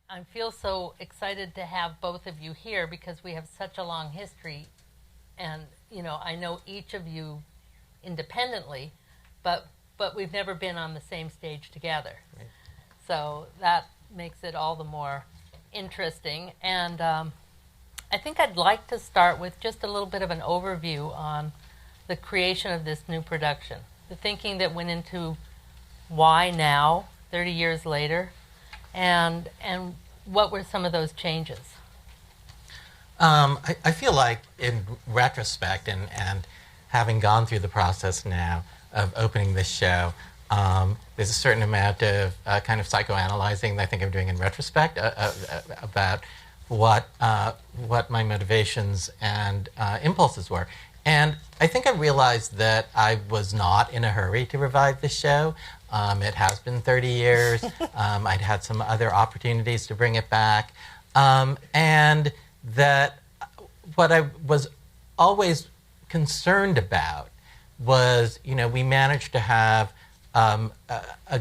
I feel so excited to have both of you here because we have such a long history, and I know each of you independently, but we've never been on the same stage together. Right. So that makes it all the more interesting. And I think I'd like to start with just a little bit of an overview on the creation of this new production, the thinking that went into why now, 30 years later, and what were some of those changes? I feel like in retrospect and having gone through the process now of opening this show, there's a certain amount of kind of psychoanalyzing that I think I'm doing in retrospect about what my motivations and impulses were. And I think I realized that I was not in a hurry to revive the show. It has been 30 years. I'd had some other opportunities to bring it back. And that what I was always concerned about was, we managed to have a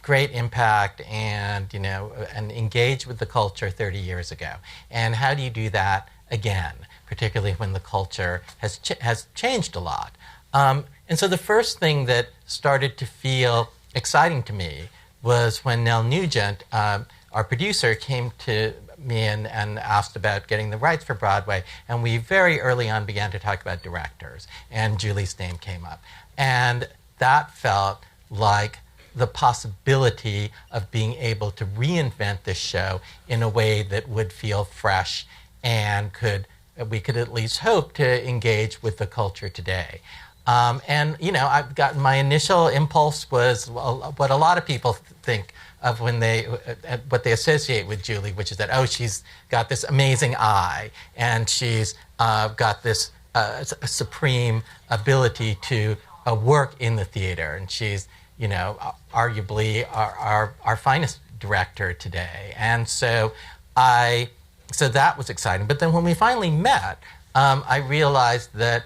great impact and engage with the culture 30 years ago. And how do you do that again, particularly when the culture has changed a lot? And so the first thing that started to feel exciting to me was when Nell Nugent, our producer, came to me and asked about getting the rights for Broadway, and we very early on began to talk about directors, and Julie's name came up. And that felt like the possibility of being able to reinvent this show in a way that would feel fresh and we could at least hope to engage with the culture today. I've got my initial impulse was what a lot of people think of when what they associate with Julie, which is that, she's got this amazing eye and she's got this supreme ability to work in the theater, and she's, arguably our finest director today. And so that was exciting. But then when we finally met, I realized that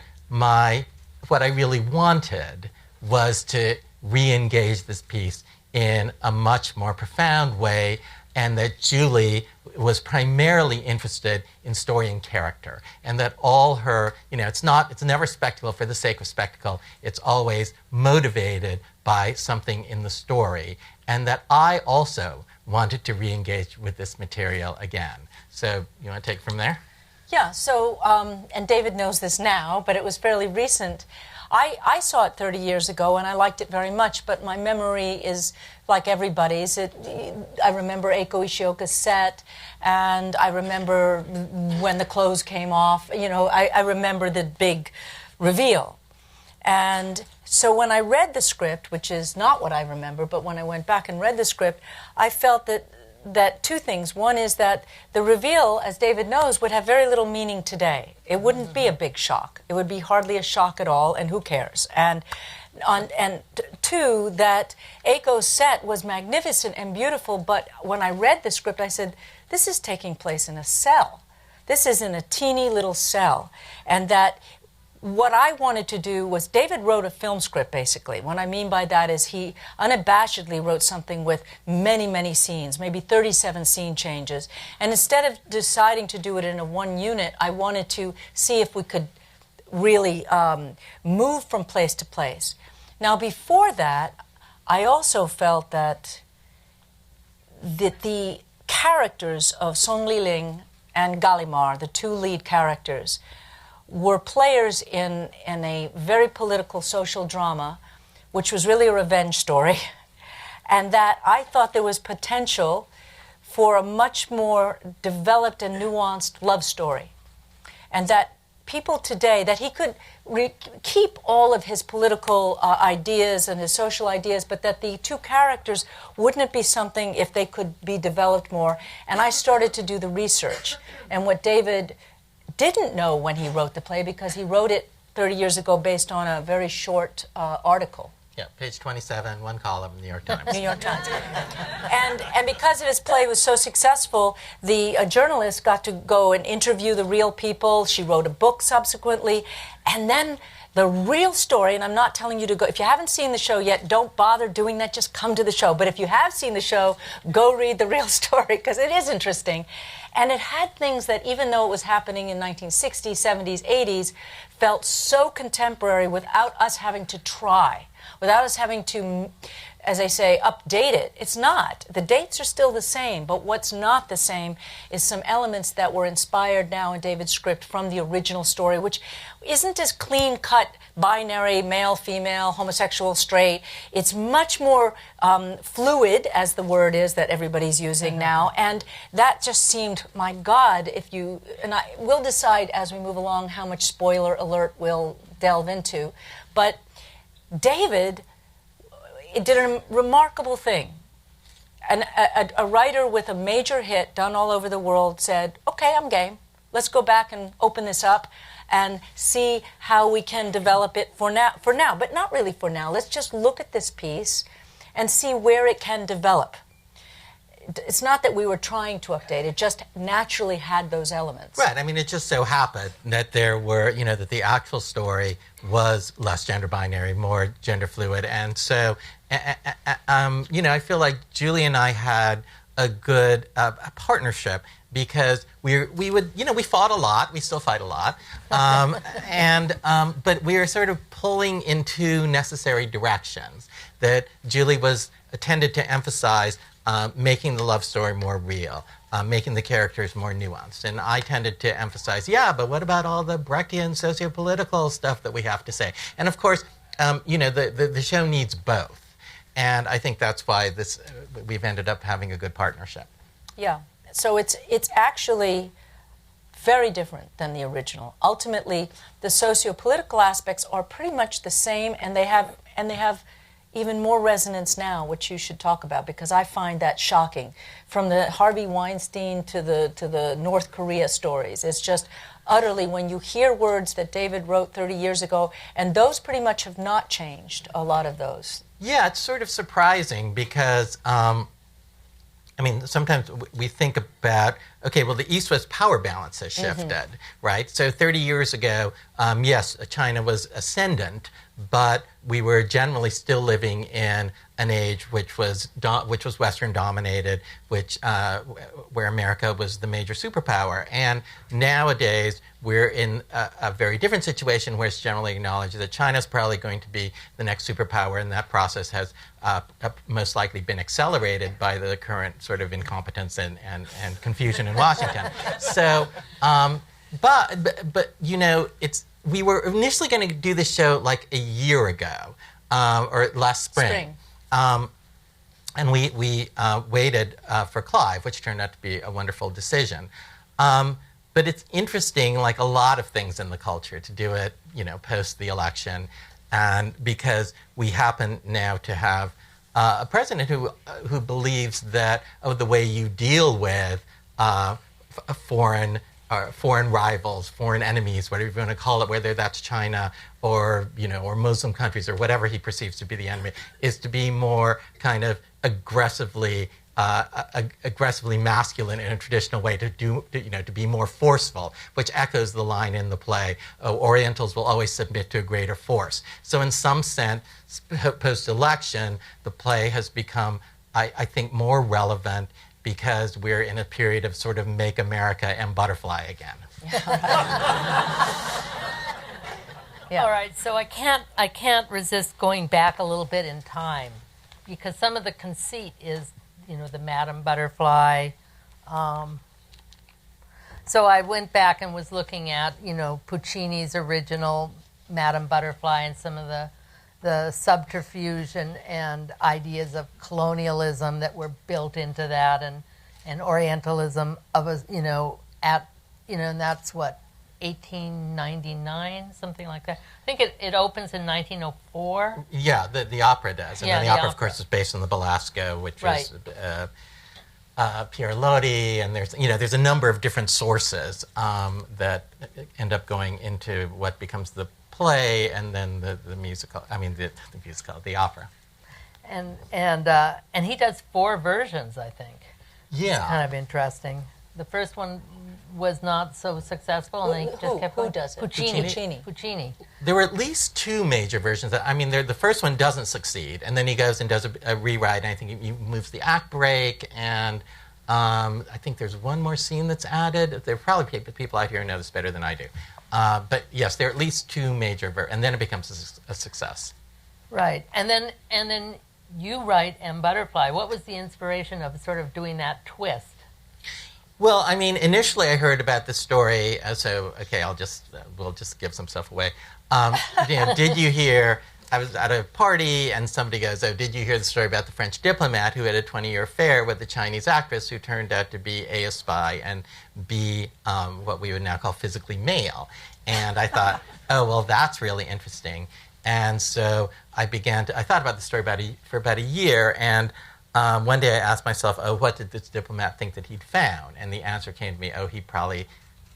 what I really wanted was to re-engage this piece in a much more profound way, and that Julie was primarily interested in story and character, and that all her, it's never spectacle for the sake of spectacle. It's always motivated by something in the story, and that I also wanted to re-engage with this material again. So you want to take it from there? Yeah, so, and David knows this now, but it was fairly recent. I saw it 30 years ago, and I liked it very much, but my memory is like everybody's. I remember Eiko Ishioka's set, and I remember when the clothes came off. I remember the big reveal. And so when I read the script, which is not what I remember, but when I went back and read the script, I felt that two things. One is that the reveal, as David knows, would have very little meaning today. It wouldn't be a big shock. It would be hardly a shock at all, and who cares? And two, that Eiko's set was magnificent and beautiful, but when I read the script, I said, this is taking place in a cell. This is in a teeny little cell. And that what I wanted to do was, David wrote a film script, basically. What I mean by that is he unabashedly wrote something with many, many scenes, maybe 37 scene changes. And instead of deciding to do it in a one unit, I wanted to see if we could really move from place to place. Now, before that, I also felt that the characters of Song Li-ling and Gallimard, the two lead characters, were players in a very political social drama, which was really a revenge story, and that I thought there was potential for a much more developed and nuanced love story, and that people today, that he could keep all of his political ideas and his social ideas, but that the two characters, wouldn't it be something if they could be developed more? And I started to do the research, and what David didn't know when he wrote the play, because he wrote it 30 years ago based on a very short article. Yeah, page 27, one column, New York Times. New York Times. And because his play was so successful, the journalist got to go and interview the real people. She wrote a book subsequently. And then The real story, and I'm not telling you to go, if you haven't seen the show yet, don't bother doing that, just come to the show. But if you have seen the show, go read the real story, because it is interesting. And it had things that, even though it was happening in 1960s, 70s, 80s, felt so contemporary without us having to try, without us having to, as I say, update it. It's not. The dates are still the same, but what's not the same is some elements that were inspired now in David's script from the original story, which isn't as clean-cut, binary, male, female, homosexual, straight. It's much more fluid, as the word is that everybody's using now, and that just seemed, my God, if you, and we'll decide as we move along how much spoiler alert we'll delve into, but David, it did a remarkable thing. And a writer with a major hit done all over the world said, okay, I'm game. Let's go back and open this up and see how we can develop it for now, but not really for now. Let's just look at this piece and see where it can develop. It's not that we were trying to update, it just naturally had those elements. Right, I mean, it just so happened that there were, that the actual story was less gender binary, more gender fluid, and so, I feel like Julie and I had a good partnership, because we fought a lot, we still fight a lot, but we were sort of pulling into necessary directions that Julie tended to emphasize, making the love story more real, making the characters more nuanced. And I tended to emphasize, but what about all the Brechtian socio-political stuff that we have to say? And of course, the show needs both. And I think that's why we've ended up having a good partnership. Yeah, so it's actually very different than the original. Ultimately, the socio-political aspects are pretty much the same, and they have even more resonance now, which you should talk about, because I find that shocking. From the Harvey Weinstein to the North Korea stories, it's just utterly, when you hear words that David wrote 30 years ago, and those pretty much have not changed, a lot of those. Yeah, it's sort of surprising because, sometimes we think about, okay, well, the East-West power balance has shifted, right? So 30 years ago, yes, China was ascendant, but we were generally still living in an age which was Western dominated, where America was the major superpower. And nowadays we're in a very different situation, where it's generally acknowledged that China's probably going to be the next superpower, and that process has most likely been accelerated by the current sort of incompetence and confusion in Washington. So, but we were initially going to do this show like a year ago, or last spring. And we waited for Clive, which turned out to be a wonderful decision. But it's interesting, like a lot of things in the culture, to do it, post the election, and because we happen now to have a president who believes that the way you deal with foreign rivals, foreign enemies, whatever you want to call it, whether that's China or or Muslim countries or whatever he perceives to be the enemy, is to be more kind of aggressively masculine in a traditional way, to be more forceful, which echoes the line in the play, Orientals will always submit to a greater force. So in some sense, post-election, the play has become, I think, more relevant, because we're in a period of sort of make America and butterfly again. Yeah. All right, so I can't resist going back a little bit in time, because some of the conceit is, the Madame Butterfly. So I went back and was looking at, Puccini's original Madame Butterfly, and some of the subterfuge and ideas of colonialism that were built into that, and Orientalism of and that's what, 1899, something like that. I think it opens in 1904. Yeah, the opera does. And then the opera, of course, is based on the Belasco, which was Pierre Lodi, and there's a number of different sources that end up going into what becomes the play, and then the musical. I mean, the musical, the opera. And he does 4 versions, I think. Yeah, it's kind of interesting. The first one was not so successcul, and they just kept who going. does it? Puccini. There were at least two major versions. I mean, the first one doesn't succeed, and then he goes and does a rewrite, and I think he moves the act break, and I think there's one more scene that's added. There are probably people out here who know this better than I do. But yes, there are at least two major and then it becomes a success. Right, and then you write M. Butterfly. What was the inspiration of sort of doing that twist? Well, I mean, initially I heard about this story, so okay, we'll just give some stuff away. Did you hear? I was at a party and somebody goes, "Oh, did you hear the story about the French diplomat who had a 20-year affair with a Chinese actress who turned out to be A, a spy, and B, what we would now call physically male?" And I thought, oh, well, that's really interesting. And so I thought about the story for about a year, and one day I asked myself, oh, what did this diplomat think that he'd found? And the answer came to me, oh, he probably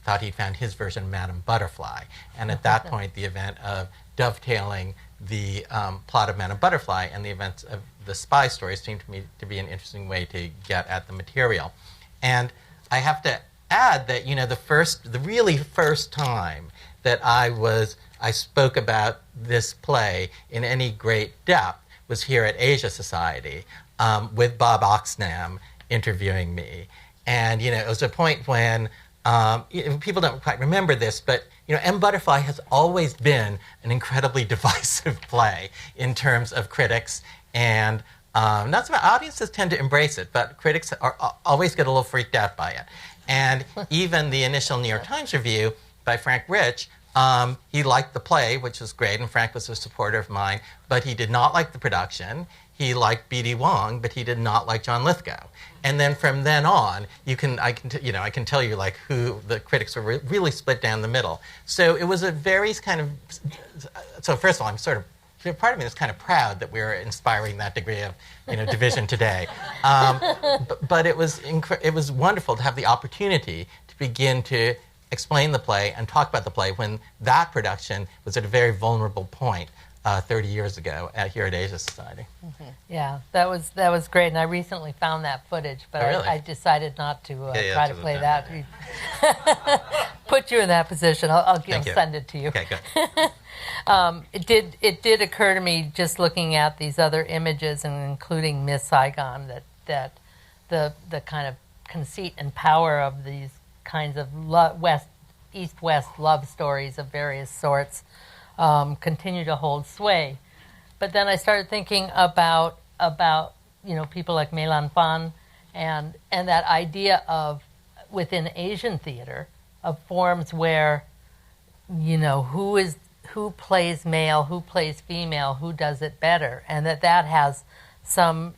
thought he'd found his version of Madame Butterfly. And at that point, the event of dovetailing the plot of Madame Butterfly and the events of the spy story seemed to me to be an interesting way to get at the material. And I have to add that, the really first time that I spoke about this play in any great depth was here at Asia Society with Bob Oxnam interviewing me. And, it was a point when people don't quite remember this, but M. Butterfly has always been an incredibly divisive play in terms of critics, and not so much audiences tend to embrace it, but critics always get a little freaked out by it. And even the initial New York Times review by Frank Rich, he liked the play, which was great, and Frank was a supporter of mine, but he did not like the production. He liked B.D. Wong, but he did not like John Lithgow. And then from then on, I can tell you like who the critics were really split down the middle. So it was a very kind of. So first of all, I'm sort of part of me is kind of proud that we're inspiring that degree of division today. But it was wonderful to have the opportunity to begin to explain the play and talk about the play when that production was at a very vulnerable point 30 years ago here at Asia Society. Mm-hmm. Yeah, that was great, and I recently found that footage, but really? I decided not to try to play that. Put you in that position. I'll send it to you. Okay, good. It did occur to me just looking at these other images, and including Miss Saigon, that the kind of conceit and power of these kinds of East-West love stories of various sorts continue to hold sway. But then I started thinking about people like Mei Lan Fan and that idea of within Asian theater of forms where who plays male, who plays female, who does it better, and that has some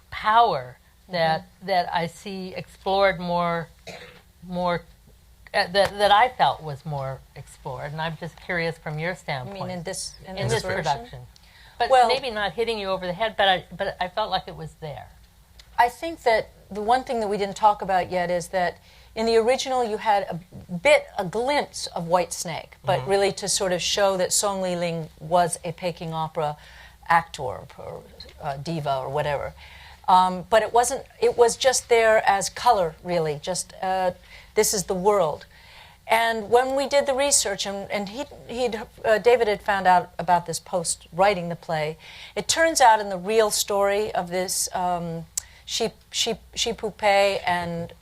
power that I see explored more that I felt was more explored, and I'm just curious from your standpoint. You mean in this production? But maybe not hitting you over the head, but I felt like it was there. I think that the one thing that we didn't talk about yet is that in the original you had a glimpse of White Snake, but really to sort of show that Song Li-ling was a Peking Opera actor or diva or whatever. But it wasn't. It was just there as color, really. Just this is the world. And when we did the research, and David had found out about this post writing the play, it turns out in the real story of this Shi Poupée and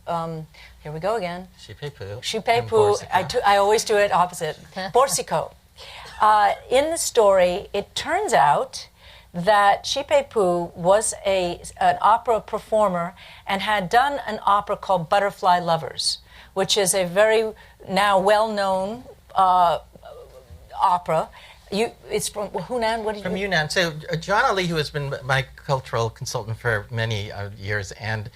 here we go again. Shi Pei Pu. I always do it opposite. Borsico. In the story, it turns out that Shi Pei Pu was an opera performer and had done an opera called Butterfly Lovers, which is a very now well-known opera. It's from Hunan. From Yunnan. So John Ali, who has been my cultural consultant for many years, and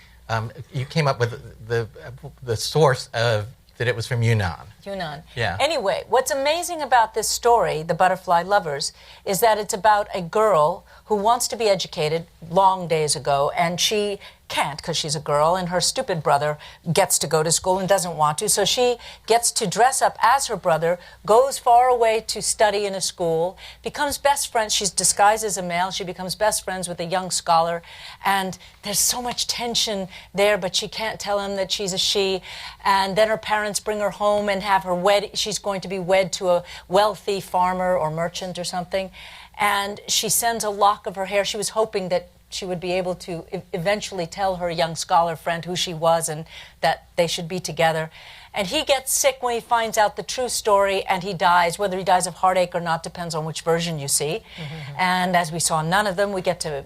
you came up with the source of that it was from Yunnan. Yunnan. Yeah. Anyway, what's amazing about this story, The Butterfly Lovers, is that it's about a girl who wants to be educated long days ago, and she can't because she's a girl, and her stupid brother gets to go to school and doesn't want to. So she gets to dress up as her brother, goes far away to study in a school, becomes best friends. She's disguised as a male. She becomes best friends with a young scholar, and there's so much tension there, but she can't tell him that she's a she. And then her parents bring her home and have her wed. She's going to be wed to a wealthy farmer or merchant or something. And she sends a lock of her hair. She was hoping that she would be able to eventually tell her young scholar friend who she was and that they should be together. And he gets sick when he finds out the true story, and he dies. Whether he dies of heartache or not depends on which version you see. Mm-hmm. And as we saw none of them, we get to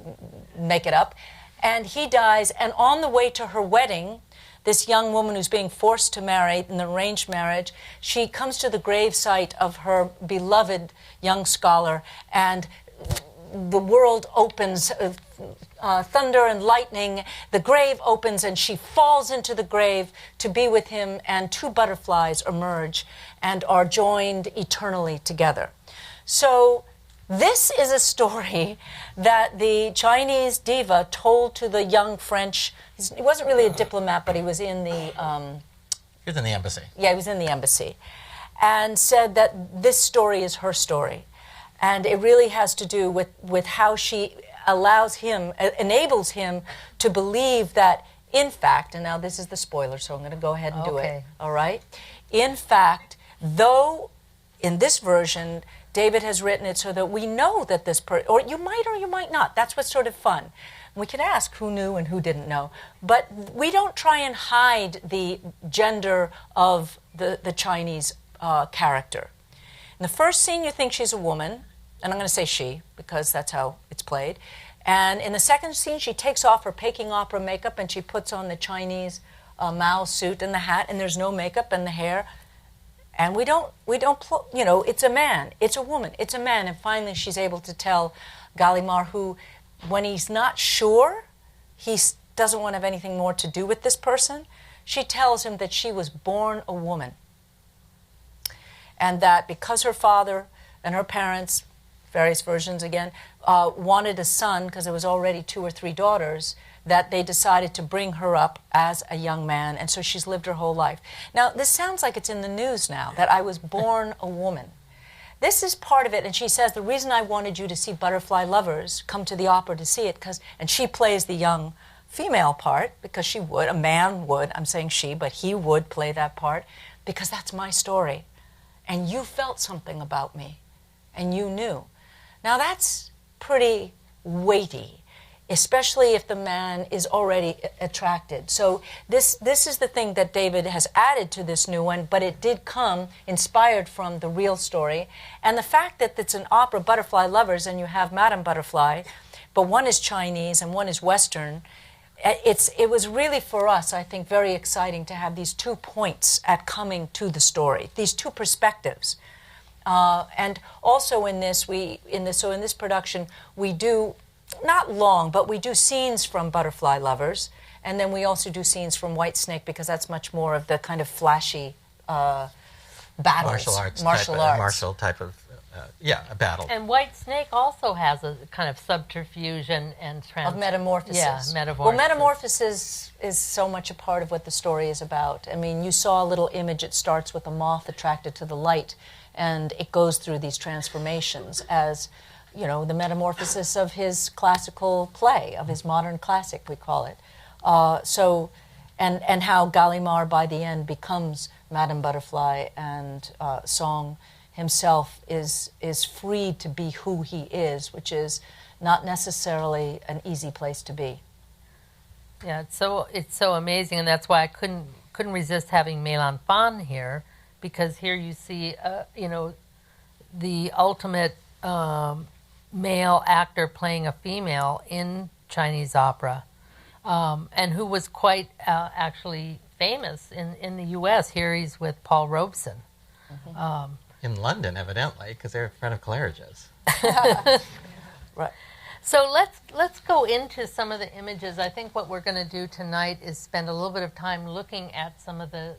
make it up. And he dies, and on the way to her wedding, this young woman who's being forced to marry in an arranged marriage, she comes to the gravesite of her beloved young scholar, and the world opens, thunder and lightning, the grave opens, and she falls into the grave to be with him, and two butterflies emerge and are joined eternally together. So this is a story that the Chinese diva told to the young French. He wasn't really a diplomat, but he was in the... He was in the embassy. Yeah, he was in the embassy. And said that this story is her story. And it really has to do with how she allows him, enables him to believe that, in fact, and now this is the spoiler, so I'm going to go ahead and do it, all right? In fact, though in this version, David has written it so that we know that this person, or you might not. That's what's sort of fun. We can ask who knew and who didn't know. But we don't try and hide the gender of the Chinese character. In the first scene, you think she's a woman, and I'm going to say she, because that's how it's played. And in the second scene, she takes off her Peking Opera makeup, and she puts on the Chinese Mao suit and the hat, and there's no makeup and the hair. And we don't, it's a man, it's a woman, it's a man. And finally, she's able to tell Gallimard, who, when he's not sure, he doesn't want to have anything more to do with this person, she tells him that she was born a woman. And that because her father and her parents, various versions again, wanted a son because there was already 2 or 3 daughters, that they decided to bring her up as a young man, and so she's lived her whole life. Now, this sounds like it's in the news now, that I was born a woman. This is part of it, and she says, the reason I wanted you to see Butterfly Lovers, come to the opera to see it, and she plays the young female part, because she would, a man would, I'm saying she, but he would play that part, because that's my story. And you felt something about me, and you knew. Now that's pretty weighty, especially if the man is already attracted. So this is the thing that David has added to this new one, but it did come inspired from the real story. And the fact that it's an opera, Butterfly Lovers, and you have Madame Butterfly, but one is Chinese and one is Western, it was really for us, I think, very exciting to have these 2 points at coming to the story, these 2 perspectives. And also in this production, we do, not long, but we do scenes from Butterfly Lovers, and then we also do scenes from White Snake, because that's much more of the kind of flashy battles. Martial type of a battle. And White Snake also has a kind of subterfuge and of metamorphosis. Yeah, metamorphosis. Well, metamorphosis is so much a part of what the story is about. I mean, you saw a little image. It starts with a moth attracted to the light, and it goes through these transformations as, the metamorphosis of his classical play, of his modern classic, we call it. And how Gallimard, by the end, becomes Madame Butterfly, and Song himself is free to be who he is, which is not necessarily an easy place to be. Yeah, it's so amazing, and that's why I couldn't resist having Mélan Fan here, because here you see the ultimate male actor playing a female in Chinese opera, and who was quite actually famous in the U.S. Here he's with Paul Robeson. Mm-hmm. In London, evidently, because they're a friend of Claridge's. Right. So let's go into some of the images. I think what we're going to do tonight is spend a little bit of time looking at some of the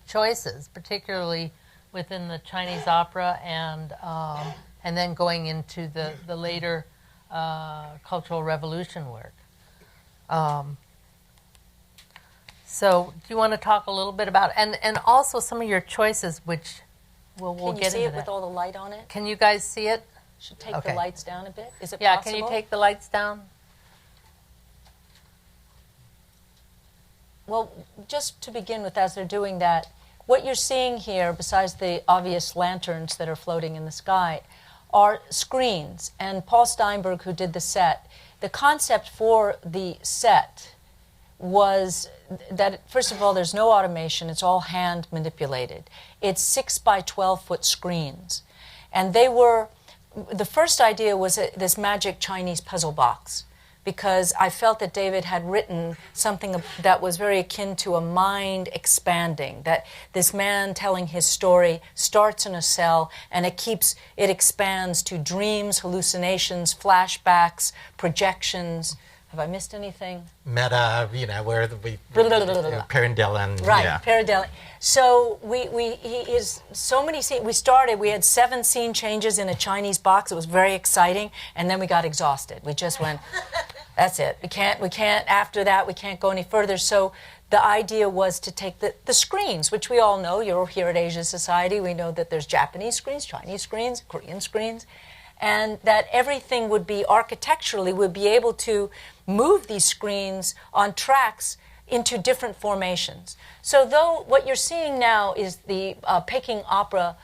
choices, particularly within the Chinese opera, and then going into the later Cultural Revolution work. So do you want to talk a little bit about, and also some of your choices, which we'll Can you get see into it with that. all the light on it? Can you guys see it? Should take Okay. the lights down a bit. Is it Yeah, possible? can you take the lights down? Well, just to begin with, as they're doing that, what you're seeing here, besides the obvious lanterns that are floating in the sky, are screens. And Paul Steinberg, who did the set, the concept for the set was that, first of all, there's no automation. It's all hand manipulated. It's 6 by 12 foot screens. And they were, the first idea was this magic Chinese puzzle box, because I felt that David had written something that was very akin to a mind expanding, that this man telling his story starts in a cell and it expands to dreams, hallucinations, flashbacks, projections. Have I missed anything? Meta, where Parendellin. Right, Yeah. Parendellin. So we had 7 scene changes in a Chinese box. It was very exciting, and then we got exhausted. We just went, that's it. We can't, after that, we can't go any further. So the idea was to take the screens, which we all know. You're here at Asia Society. We know that there's Japanese screens, Chinese screens, Korean screens, and that everything would be architecturally, would be able to move these screens on tracks into different formations. So though what you're seeing now is the Peking Opera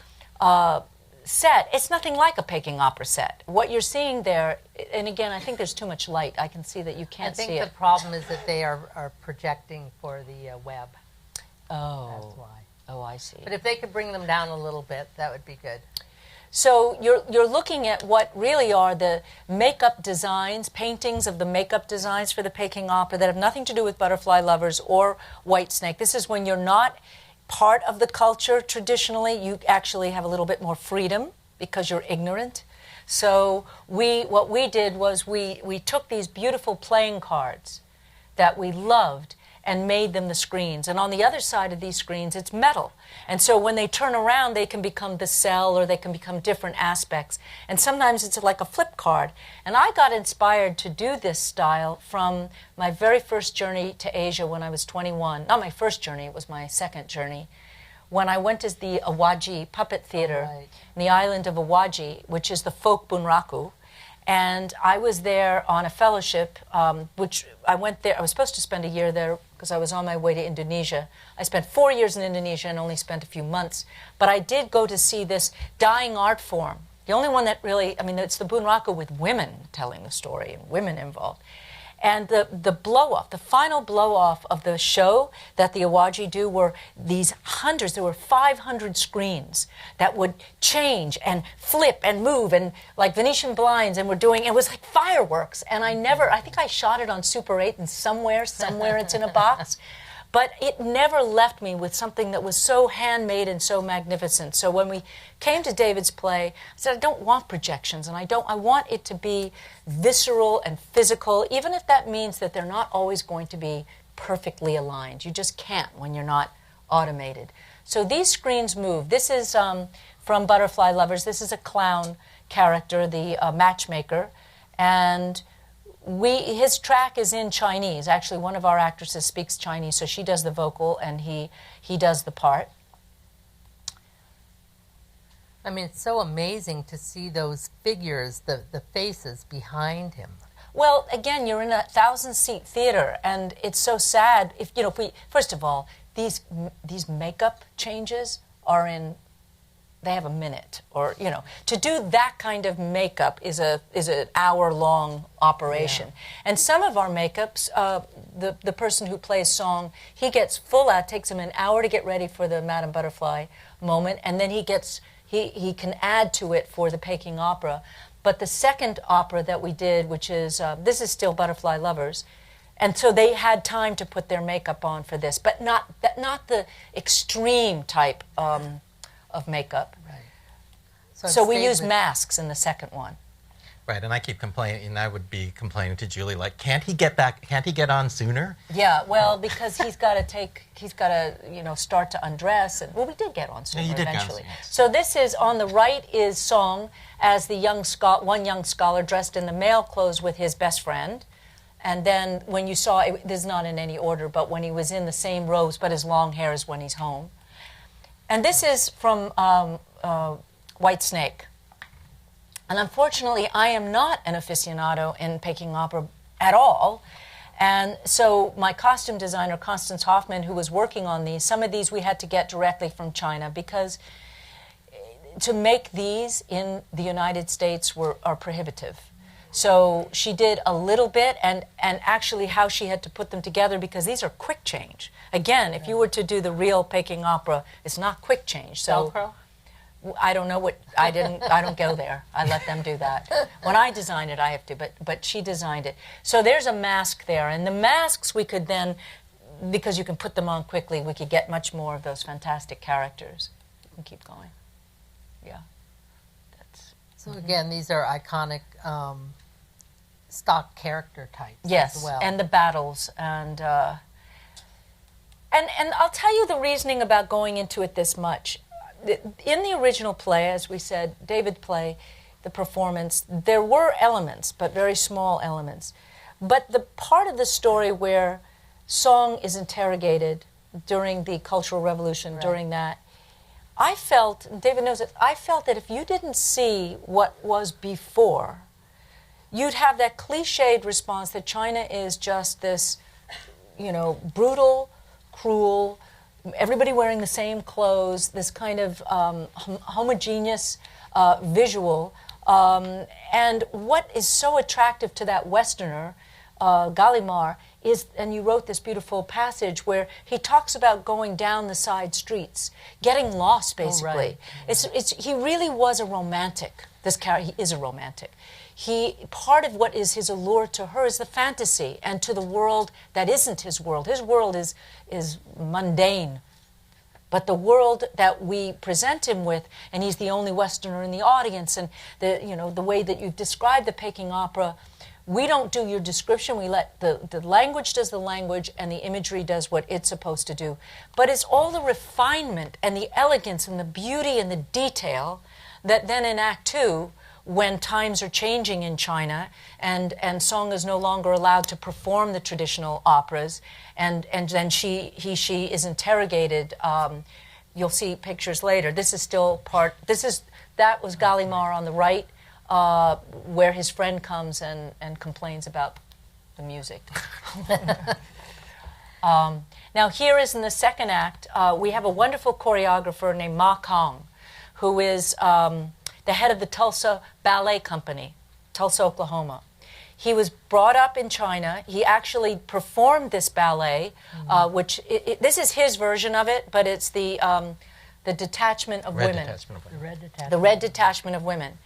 set, it's nothing like a Peking Opera set. What you're seeing there, and again, I think there's too much light. I can see that you can't see it. I think the problem is that they are projecting for the web. Oh. That's why. Oh, I see. But if they could bring them down a little bit, that would be good. So you're looking at what really are the makeup designs, paintings of the makeup designs for the Peking Opera that have nothing to do with Butterfly Lovers or Whitesnake. This is when you're not part of the culture traditionally. You actually have a little bit more freedom because you're ignorant. So what we did was we took these beautiful playing cards that we loved and made them the screens. And on the other side of these screens, it's metal. And so when they turn around, they can become the cell or they can become different aspects. And sometimes it's like a flip card. And I got inspired to do this style from my very first journey to Asia when I was 21. Not my first journey, it was my second journey. When I went to the Awaji Puppet Theater in the island of Awaji, which is the folk bunraku. And I was there on a fellowship, which I went there. I was supposed to spend a year there because I was on my way to Indonesia. I spent 4 years in Indonesia and only spent a few months. But I did go to see this dying art form. The only one that really, it's the bunraku with women telling the story and women involved. And the blow-off, the final blow-off of the show that the Awaji do were these hundreds, there were 500 screens that would change and flip and move and like Venetian blinds, and it was like fireworks. And I think I shot it on Super 8 and somewhere it's in a box. But it never left me with something that was so handmade and so magnificent. So when we came to David's play, I said, I don't want projections, and I want it to be visceral and physical, even if that means that they're not always going to be perfectly aligned. You just can't when you're not automated. So these screens move. This is from Butterfly Lovers. This is a clown character, the matchmaker, and his track is in Chinese. Actually, one of our actresses speaks Chinese, so she does the vocal and he does the part. It's so amazing to see those figures, the faces behind him. Well, again, you're in a 1,000-seat theater, and it's so sad. First of all, these makeup changes are in. They have a minute, or to do that kind of makeup is an hour-long operation. Yeah. And some of our makeups, the person who plays song, he gets full out. It takes him an hour to get ready for the Madame Butterfly moment, and then he can add to it for the Peking Opera. But the second opera that we did, which is this is still Butterfly Lovers, and so they had time to put their makeup on for this, but not the extreme type of makeup. Right. So we use masks in the second one. Right, and I keep complaining, and I would be complaining to Julie, like, can't he get on sooner? Yeah, well, because he's got to start to undress, and we did get on sooner eventually. So this is, on the right is Song as the one young scholar dressed in the male clothes with his best friend, And then when you saw, this is not in any order, but when he was in the same robes, but his long hair is when he's home. And this is from White Snake. And unfortunately, I am not an aficionado in Peking opera at all. And so my costume designer, Constance Hoffman, who was working on these, some of these we had to get directly from China, because to make these in the United States are prohibitive. So she did a little bit, and actually how she had to put them together, because these are quick change. Again, if you were to do the real Peking opera, it's not quick change. So Velcro? I don't know what, I don't go there. I let them do that. When I design it, I have to, but she designed it. So there's a mask there, and the masks we could then, because you can put them on quickly, we could get much more of those fantastic characters. You can keep going. Yeah. So again, these are iconic stock character types Yes, as well. and the battles, and I'll tell you the reasoning about going into it this much. In the original play, as we said, David play, the performance, there were elements, but very small elements. But the part of the story where song is interrogated during the Cultural Revolution, Right. during that, I felt, David knows it, I felt that if you didn't see what was before, you'd have that cliched response that China is just this, brutal, cruel, everybody wearing the same clothes, this kind of homogeneous visual. And what is so attractive to that Westerner, Gallimard, is, and you wrote this beautiful passage where he talks about going down the side streets, getting lost, basically. Oh, right. He really was a romantic. This character, he is a romantic. Part of what is his allure to her is the fantasy, and to the world that isn't his world. His world is mundane. But the world that we present him with, and he's the only Westerner in the audience, and the way that you've described the Peking opera, we don't do your description. We let the language does the language, and the imagery does what it's supposed to do. But it's all the refinement and the elegance and the beauty and the detail that then in Act Two, when times are changing in China, and Song is no longer allowed to perform the traditional operas, and then she is interrogated. You'll see pictures later. This is still that was Gallimard on the right, where his friend comes and complains about the music. Now here is in the second act, we have a wonderful choreographer named Ma Kong, who is the head of the Tulsa Ballet Company, Tulsa, Oklahoma. He was brought up in China. He actually performed this ballet, which this is his version of it, but it's the detachment of women. The Red Detachment of Women.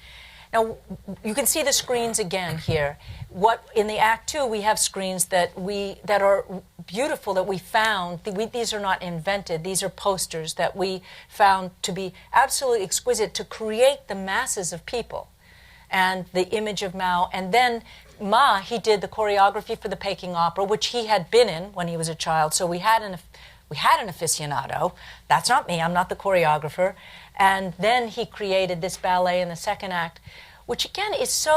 Now, you can see the screens again here. In the Act Two, we have screens that are beautiful, that we found. These are not invented. These are posters that we found to be absolutely exquisite to create the masses of people and the image of Mao. And then Ma, he did the choreography for the Peking opera, which he had been in when he was a child. So we had an aficionado. That's not me. I'm not the choreographer. And then he created this ballet in the second act, which again is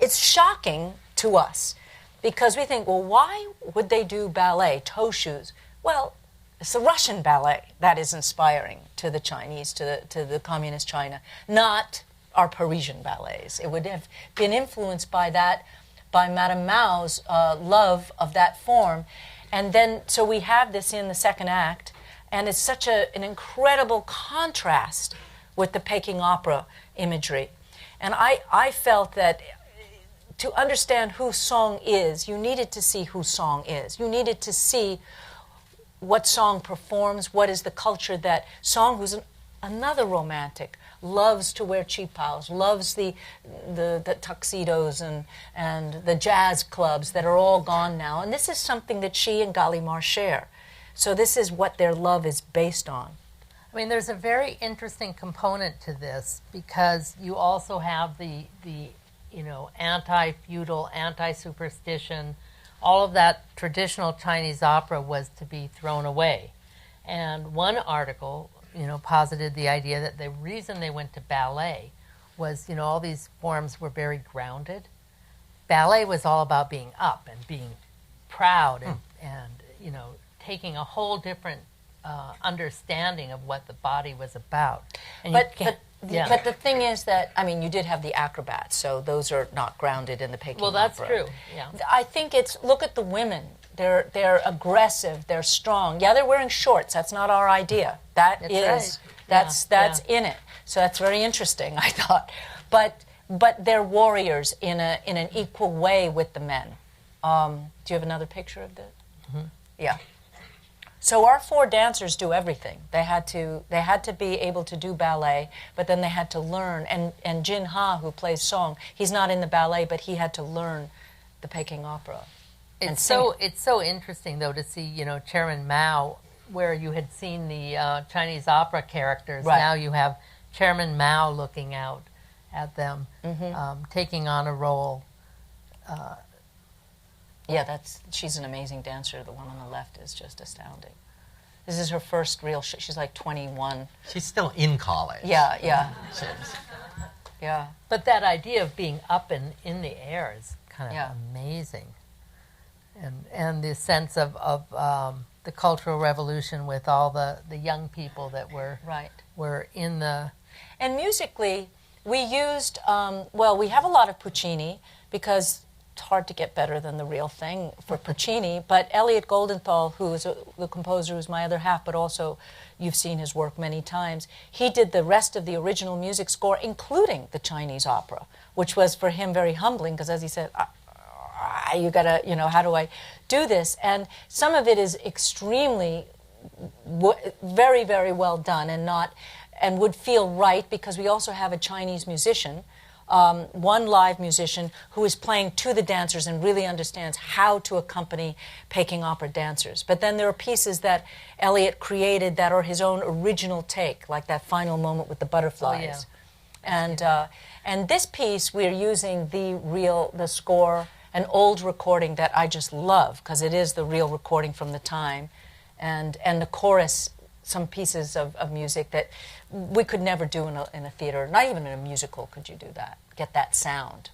it's shocking to us, because we think, well, why would they do ballet, toe shoes? Well, it's the Russian ballet that is inspiring to the Chinese, to the communist China, not our Parisian ballets. It would have been influenced by Madame Mao's love of that form. And then, so we have this in the second act, and it's such an incredible contrast with the Peking opera imagery. And I felt that to understand who Song is, you needed to see who Song is. You needed to see what Song performs, what is the culture that Song, who's another romantic, loves to wear qipaos, loves the tuxedos and the jazz clubs that are all gone now. And this is something that she and Gallimard share. So this is what their love is based on. I mean, there's a very interesting component to this, because you also have the anti-feudal, anti-superstition. All of that traditional Chinese opera was to be thrown away. And one article, posited the idea that the reason they went to ballet was, all these forms were very grounded. ballet was all about being up and being proud and you know, taking a whole different understanding of what the body was about. And But the thing is that, I mean, you did have the acrobats, so those are not grounded in the Peking well, that's Opera. true. Yeah. I think it's, look at the women. They're aggressive, they're strong. Yeah, they're wearing shorts. That's not our idea. That's in it. So that's very interesting, I thought. But they're warriors in an equal way with the men. Do you have another picture of that? Mm-hmm. Yeah. So our 4 dancers do everything. They had to be able to do ballet, but then they had to learn. And Jin Ha, who plays song, he's not in the ballet, but he had to learn the Peking Opera. It's so interesting though to see, you know, Chairman Mao, where you had seen the Chinese opera characters. Right. Now you have Chairman Mao looking out at them, taking on a role. Yeah, she's an amazing dancer. The one on the left is just astounding. This is her first real show. She's like 21. She's still in college. Yeah. Yeah. But that idea of being up and in the air is kind of amazing. And the sense of the Cultural Revolution with all the young people that were in the... And musically, we used, we have a lot of Puccini because it's hard to get better than the real thing for Puccini, but Elliot Goldenthal, who is the composer who's my other half, but also you've seen his work many times, he did the rest of the original music score, including the Chinese opera, which was for him very humbling because, as he said, you gotta, you know, how do I do this? And some of it is extremely, very, very well done and would feel right because we also have a Chinese musician, one live musician who is playing to the dancers and really understands how to accompany Peking Opera dancers. But then there are pieces that Elliot created that are his own original take, like that final moment with the butterflies. And this piece we're using the score, an old recording that I just love because it is the real recording from the time, and the chorus, some pieces of music that we could never do in a theater, not even in a musical could you do that, get that sound.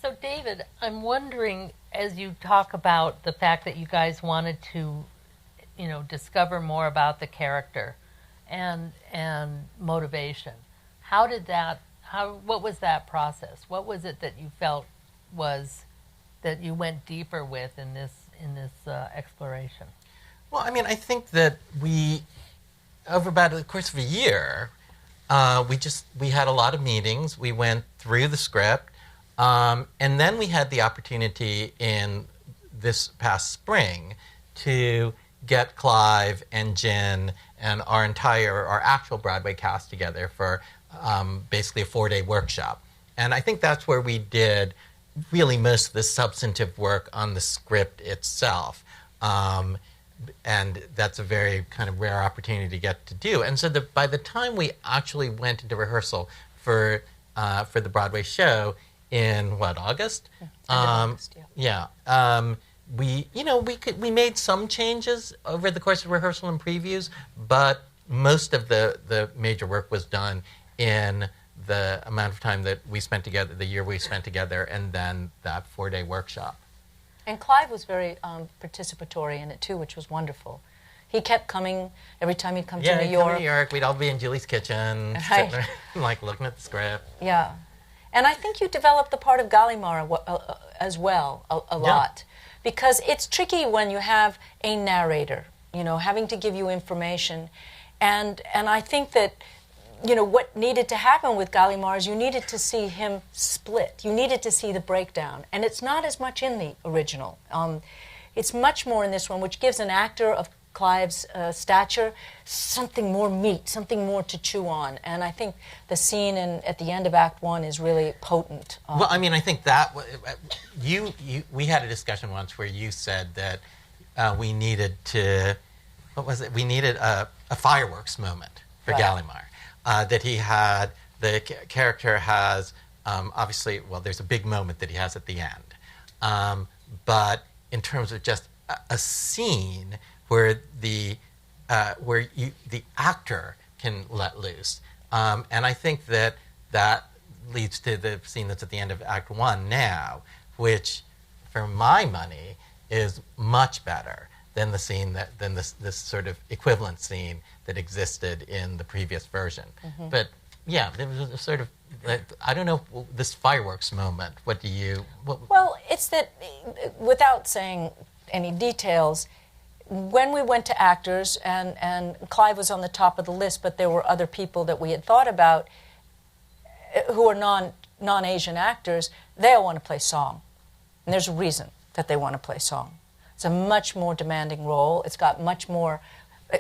So David, I'm wondering, as you talk about the fact that you guys wanted to, you know, discover more about the character and motivation, what was that process? What was it that you felt was that you went deeper with in this exploration? Well, I mean, I think that we, over about the course of a year, we had a lot of meetings. We went through the script, and then we had the opportunity in this past spring to get Clive and Jin and our actual Broadway cast together for basically a 4-day workshop. And I think that's where we did really most of the substantive work on the script itself. And that's a very kind of rare opportunity to get to do. And so by the time we actually went into rehearsal for the Broadway show in August? August, we made some changes over the course of rehearsal and previews, but most of the major work was done in the amount of time that we spent together, the year we spent together, and then that 4-day workshop. And Clive was very participatory in it too, which was wonderful. He kept coming every time he'd come to New York. Yeah, New York. We'd all be in Julie's kitchen, sitting there, like looking at the script. Yeah, and I think you developed the part of Gallimard as well a lot, because it's tricky when you have a narrator, you know, having to give you information, and I think that, you know, what needed to happen with Gallimard is you needed to see him split. You needed to see the breakdown. And it's not as much in the original. It's much more in this one, which gives an actor of Clive's stature something more meat, something more to chew on. And I think the scene at the end of Act 1 is really potent. Well, I mean, I think that we had a discussion once where you said that we needed to, we needed a fireworks moment for Gallimard. That he had, the character has, obviously, well, there's a big moment that he has at the end. But in terms of just a scene where the actor can let loose. And I think that leads to the scene that's at the end of Act One now, which, for my money, is much better than the scene than this sort of equivalent scene that existed in the previous version. But yeah, there was a sort of, I don't know, this fireworks moment. What do you? Well, it's that, without saying any details, when we went to actors, and Clive was on the top of the list, but there were other people that we had thought about who are non-Asian actors, they all want to play song. And there's a reason that they want to play song. It's a much more demanding role. It's got much more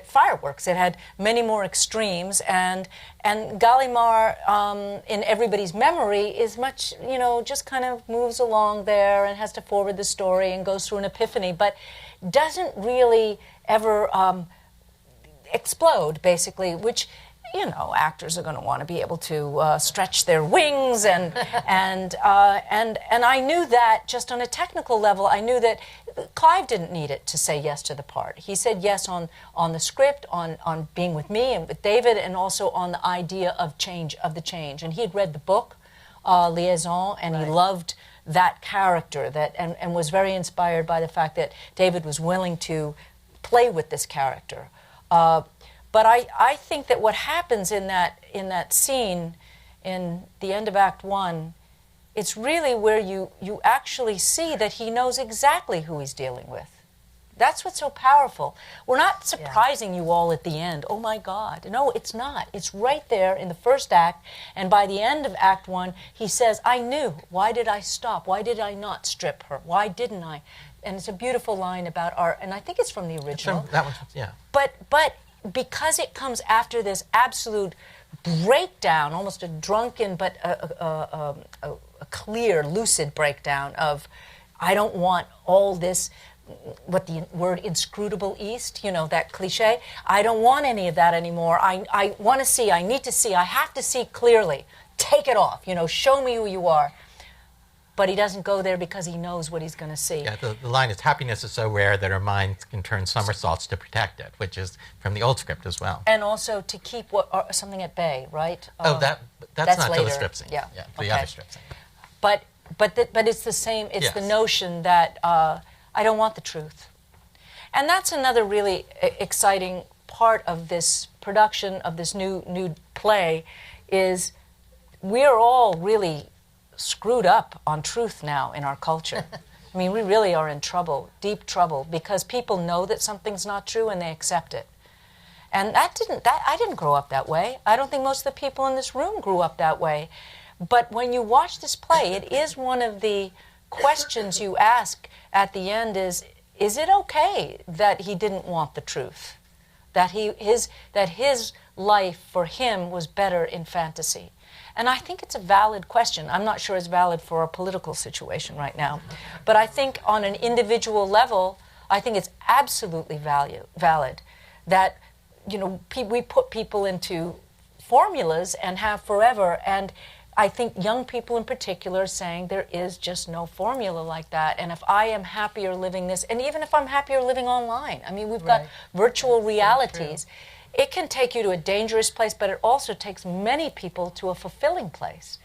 fireworks. It had many more extremes, and Gallimard, in everybody's memory, is much, just kind of moves along there and has to forward the story and goes through an epiphany, but doesn't really ever explode, basically, which, actors are going to want to be able to stretch their wings, and I knew that just on a technical level. I knew that Clive didn't need it to say yes to the part. He said yes on the script, on being with me and with David, and also on the idea of the change. And he had read the book, Liaison, and he loved that character, and was very inspired by the fact that David was willing to play with this character. But I think that what happens in that scene, in the end of Act One, it's really where you actually see that he knows exactly who he's dealing with. That's what's so powerful. We're not surprising you all at the end. Oh my God. No, it's not. It's right there in the first act, and by the end of Act One, he says, I knew. Why did I stop? Why did I not strip her? Why didn't I? And it's a beautiful line about art, and I think it's from the original. That one, yeah. But because it comes after this absolute breakdown, almost a drunken but a clear, lucid breakdown of, I don't want all this, what the word inscrutable East, that cliche. I don't want any of that anymore. I want to see, I need to see, I have to see clearly. Take it off, show me who you are. But he doesn't go there because he knows what he's going to see. Yeah, the line is, happiness is so rare that our minds can turn somersaults to protect it, which is from the old script as well. And also to keep something at bay, right? That's not till the strip scene. Yeah, the other strip scene. But it's the same, it's the notion that I don't want the truth. And that's another really exciting part of this production, of this new play, is we're all really screwed up on truth now in our culture. I mean, we really are in trouble, deep trouble, because people know that something's not true and they accept it. And I didn't grow up that way. I don't think most of the people in this room grew up that way. But when you watch this play, it is one of the questions you ask at the end is it okay that he didn't want the truth? That his life for him was better in fantasy? And I think it's a valid question. I'm not sure it's valid for a political situation right now. But I think on an individual level, I think it's absolutely valid that, we put people into formulas and have forever. And I think young people in particular are saying there is just no formula like that. And if I am happier living this, and even if I'm happier living online, I mean, we've got virtual realities. It can take you to a dangerous place, but it also takes many people to a fulfilling place,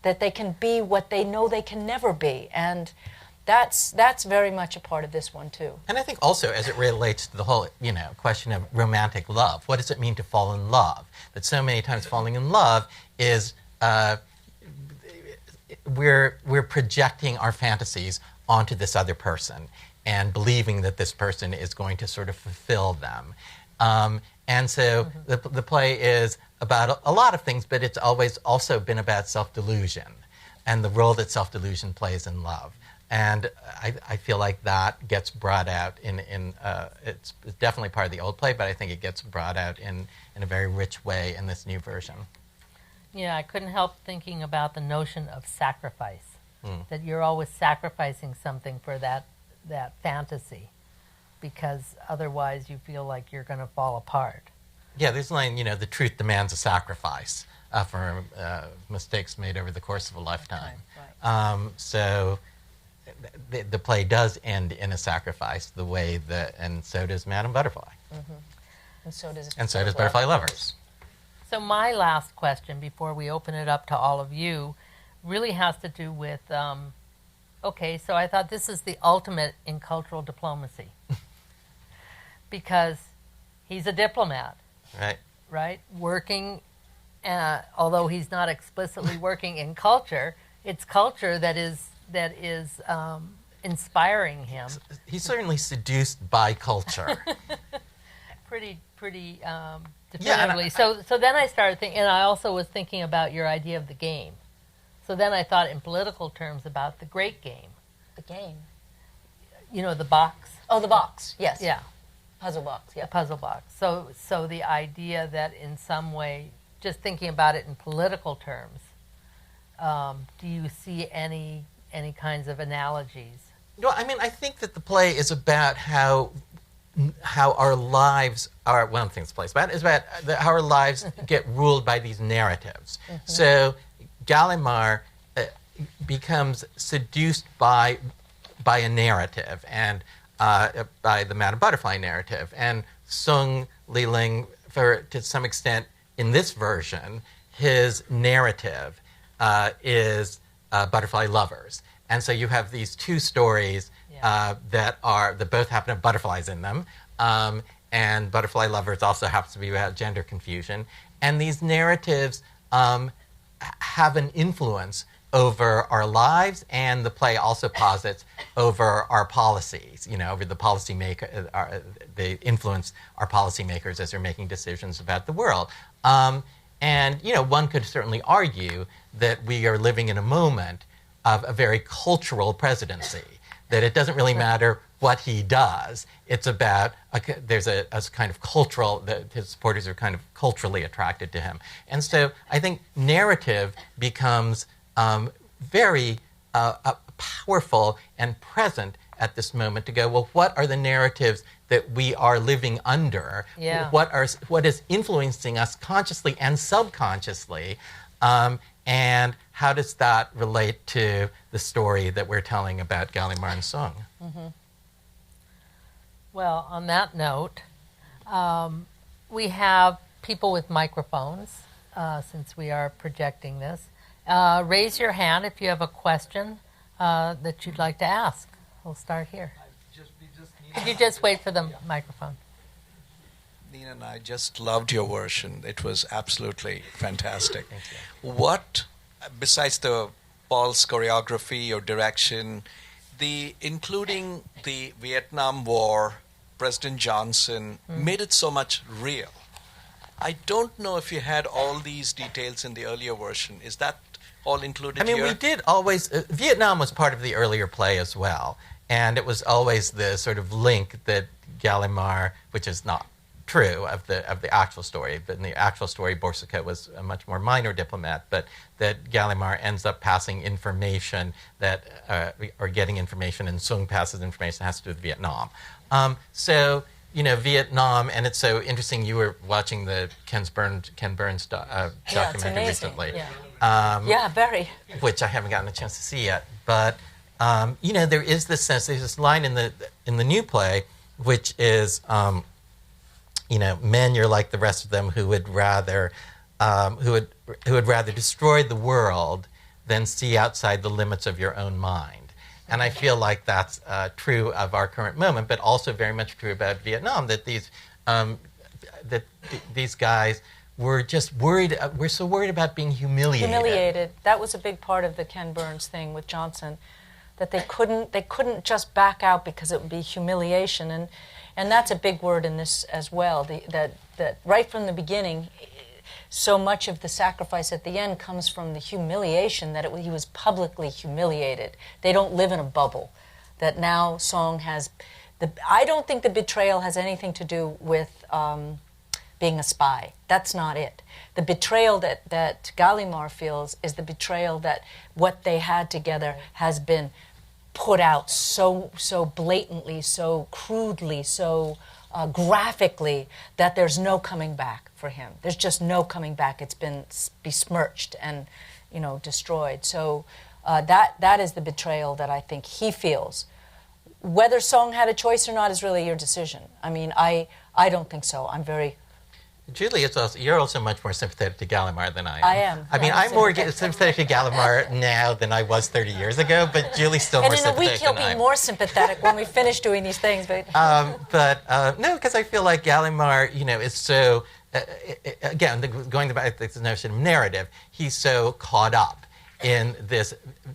that they can be what they know they can never be. And that's very much a part of this one, too. And I think also, as it relates to the whole, question of romantic love, what does it mean to fall in love? That so many times falling in love is we're projecting our fantasies onto this other person and believing that this person is going to sort of fulfill them. And so the play is about a lot of things, but it's always also been about self-delusion and the role that self-delusion plays in love. And I feel like that gets brought out it's definitely part of the old play, but I think it gets brought out in a very rich way in this new version. Yeah, I couldn't help thinking about the notion of sacrifice, that you're always sacrificing something for that fantasy, because otherwise you feel like you're going to fall apart. Yeah, this line, the truth demands a sacrifice for mistakes made over the course of a lifetime. Right. So the play does end in a sacrifice, the way and so does Madame Butterfly. And so does Butterfly Lovers. So my last question before we open it up to all of you really has to do with, okay, so I thought this is the ultimate in cultural diplomacy because he's a diplomat, right? Working, although he's not explicitly working in culture, it's culture that is inspiring him. He's certainly seduced by culture. Pretty definitively. So then I started thinking, and I also was thinking about your idea of the game. So then I thought in political terms about the great game. The game. You know, the box. Oh, the box. Yes. Yeah. Puzzle box. Yeah. The puzzle box. So the idea that in some way, just thinking about it in political terms, do you see any kinds of analogies? No, I mean, I think that the play is about how our lives are, one of the things the play is about how our lives get ruled by these narratives. Mm-hmm. So Gallimard becomes seduced by a narrative, and by the Madame Butterfly narrative. And Sung Li-ling, to some extent, in this version, his narrative is Butterfly Lovers. And so you have these two stories that both happen to have butterflies in them. And Butterfly Lovers also happens to be about gender confusion. And these narratives have an influence over our lives, and the play also posits over our policies, over the policymaker, they influence our policymakers as they're making decisions about the world. And one could certainly argue that we are living in a moment of a very cultural presidency, that it doesn't really matter what he does. It's about, there's a kind of cultural, his supporters are kind of culturally attracted to him. And so I think narrative becomes very powerful and present at this moment to go, well, what are the narratives that we are living under? Yeah. What is influencing us consciously and subconsciously? And how does that relate to the story that we're telling about Gallimard and Sung? Mm-hmm. Well, on that note, we have people with microphones, since we are projecting this. Raise your hand if you have a question that you'd like to ask. We'll start here. Could you just wait for the microphone? Nina and I just loved your version. It was absolutely fantastic. Thank you. What, besides the Paul's choreography or direction, including the Vietnam War, President Johnson, made it so much real. I don't know if you had all these details in the earlier version. Is that all included here? I mean, we did always, Vietnam was part of the earlier play as well. And it was always the sort of link that Gallimard, which is not true of the actual story, but in the actual story, Borsika was a much more minor diplomat, but that Gallimard ends up passing information or getting information, and Sung passes information that has to do with Vietnam. So, Vietnam, and it's so interesting, you were watching the Ken Burns documentary recently. Yeah, very. Which I haven't gotten a chance to see yet, but there is this sense. There's this line in the new play, which is, men, you're like the rest of them, who would rather destroy the world than see outside the limits of your own mind. And I feel like that's true of our current moment, but also very much true about Vietnam. That these guys were just worried. We're so worried about being humiliated. That was a big part of the Ken Burns thing with Johnson. That they couldn't just back out because it would be humiliation, and that's a big word in this as well. That right from the beginning, so much of the sacrifice at the end comes from the humiliation that he was publicly humiliated. They don't live in a bubble. That now Song has, I don't think the betrayal has anything to do with being a spy. That's not it. The betrayal that Gallimard feels is the betrayal that what they had together has been put out so blatantly, so crudely, so graphically, that there's no coming back for him. There's just no coming back. It's been besmirched and destroyed. So that is the betrayal that I think he feels. Whether Song had a choice or not is really your decision. I mean, I don't think so. I'm very Julie, you're also much more sympathetic to Gallimard than I am. I am. I mean, I'm more sympathetic to Gallimard now than I was 30 years ago, but Julie's still more sympathetic than I am. And in a week, he'll be more sympathetic when we finish doing these things. But no, because I feel like Gallimard, is so, again, going back to this notion of narrative, he's so caught up in this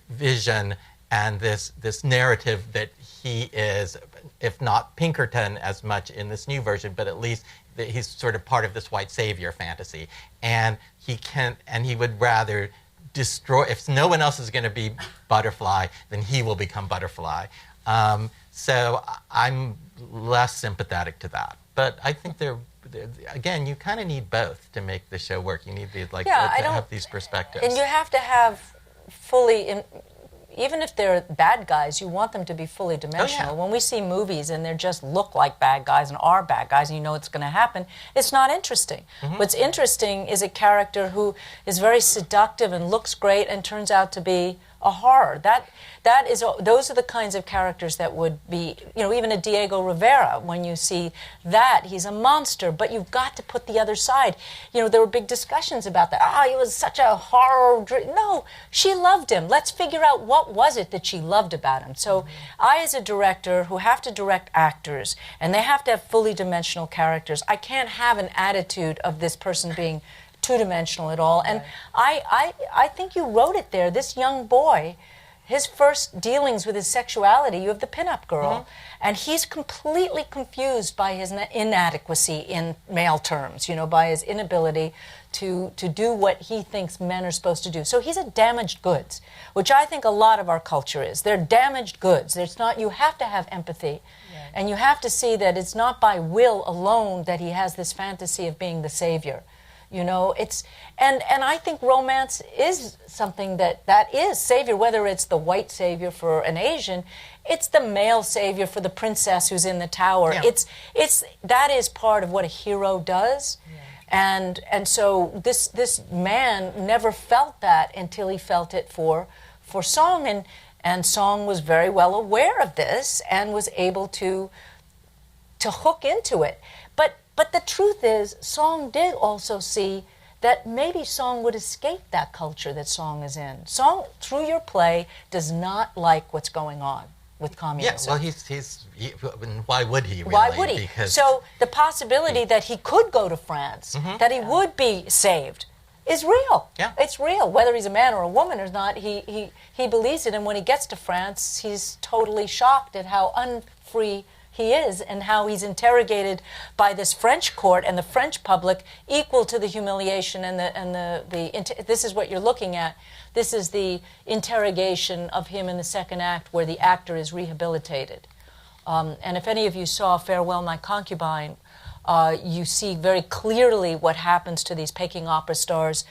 vision and this narrative that he is, if not Pinkerton as much in this new version, but at least he's sort of part of this white savior fantasy, and he would rather destroy. If no one else is going to be Butterfly, then he will become Butterfly. So I'm less sympathetic to that. But I think again, you kind of need both to make the show work. You need to have these perspectives, and you have to have fully. Even if they're bad guys, you want them to be fully dimensional. Oh, yeah. When we see movies and they just look like bad guys and are bad guys and you know it's going to happen, it's not interesting. Mm-hmm. What's interesting is a character who is very seductive and looks great and turns out to be a horror. Those are the kinds of characters that would be, even a Diego Rivera, when you see that, he's a monster, but you've got to put the other side. There were big discussions about that. He was such a horror. No, she loved him. Let's figure out what was it that she loved about him. So I, as a director who have to direct actors, and they have to have fully dimensional characters, I can't have an attitude of this person being two-dimensional at all. And I think you wrote it there. This young boy, his first dealings with his sexuality, you have the pinup girl, and he's completely confused by his inadequacy in male terms, by his inability to do what he thinks men are supposed to do. So he's a damaged goods, which I think a lot of our culture is. They're damaged goods. You have to have empathy, and you have to see that it's not by will alone that he has this fantasy of being the savior. It's and I think romance is something that is savior, whether it's the white savior for an Asian, it's the male savior for the princess who's in the tower. Yeah. It's that is part of what a hero does. Yeah. And so this man never felt that until he felt it for Song, and Song was very well aware of this and was able to hook into it. But the truth is, Song did also see that maybe Song would escape that culture that Song is in. Song, through your play, does not like what's going on with communism. Yes, well, why would he, really? Why would he? Because so the possibility that he could go to France, that he would be saved, is real. Yeah. It's real. Whether he's a man or a woman or not, he believes it. And when he gets to France, he's totally shocked at how unfree he is and how he's interrogated by this French court and the French public, equal to the humiliation this is what you're looking at. This is the interrogation of him in the second act, where the actor is rehabilitated. And if any of you saw Farewell My Concubine, you see very clearly what happens to these Peking Opera stars,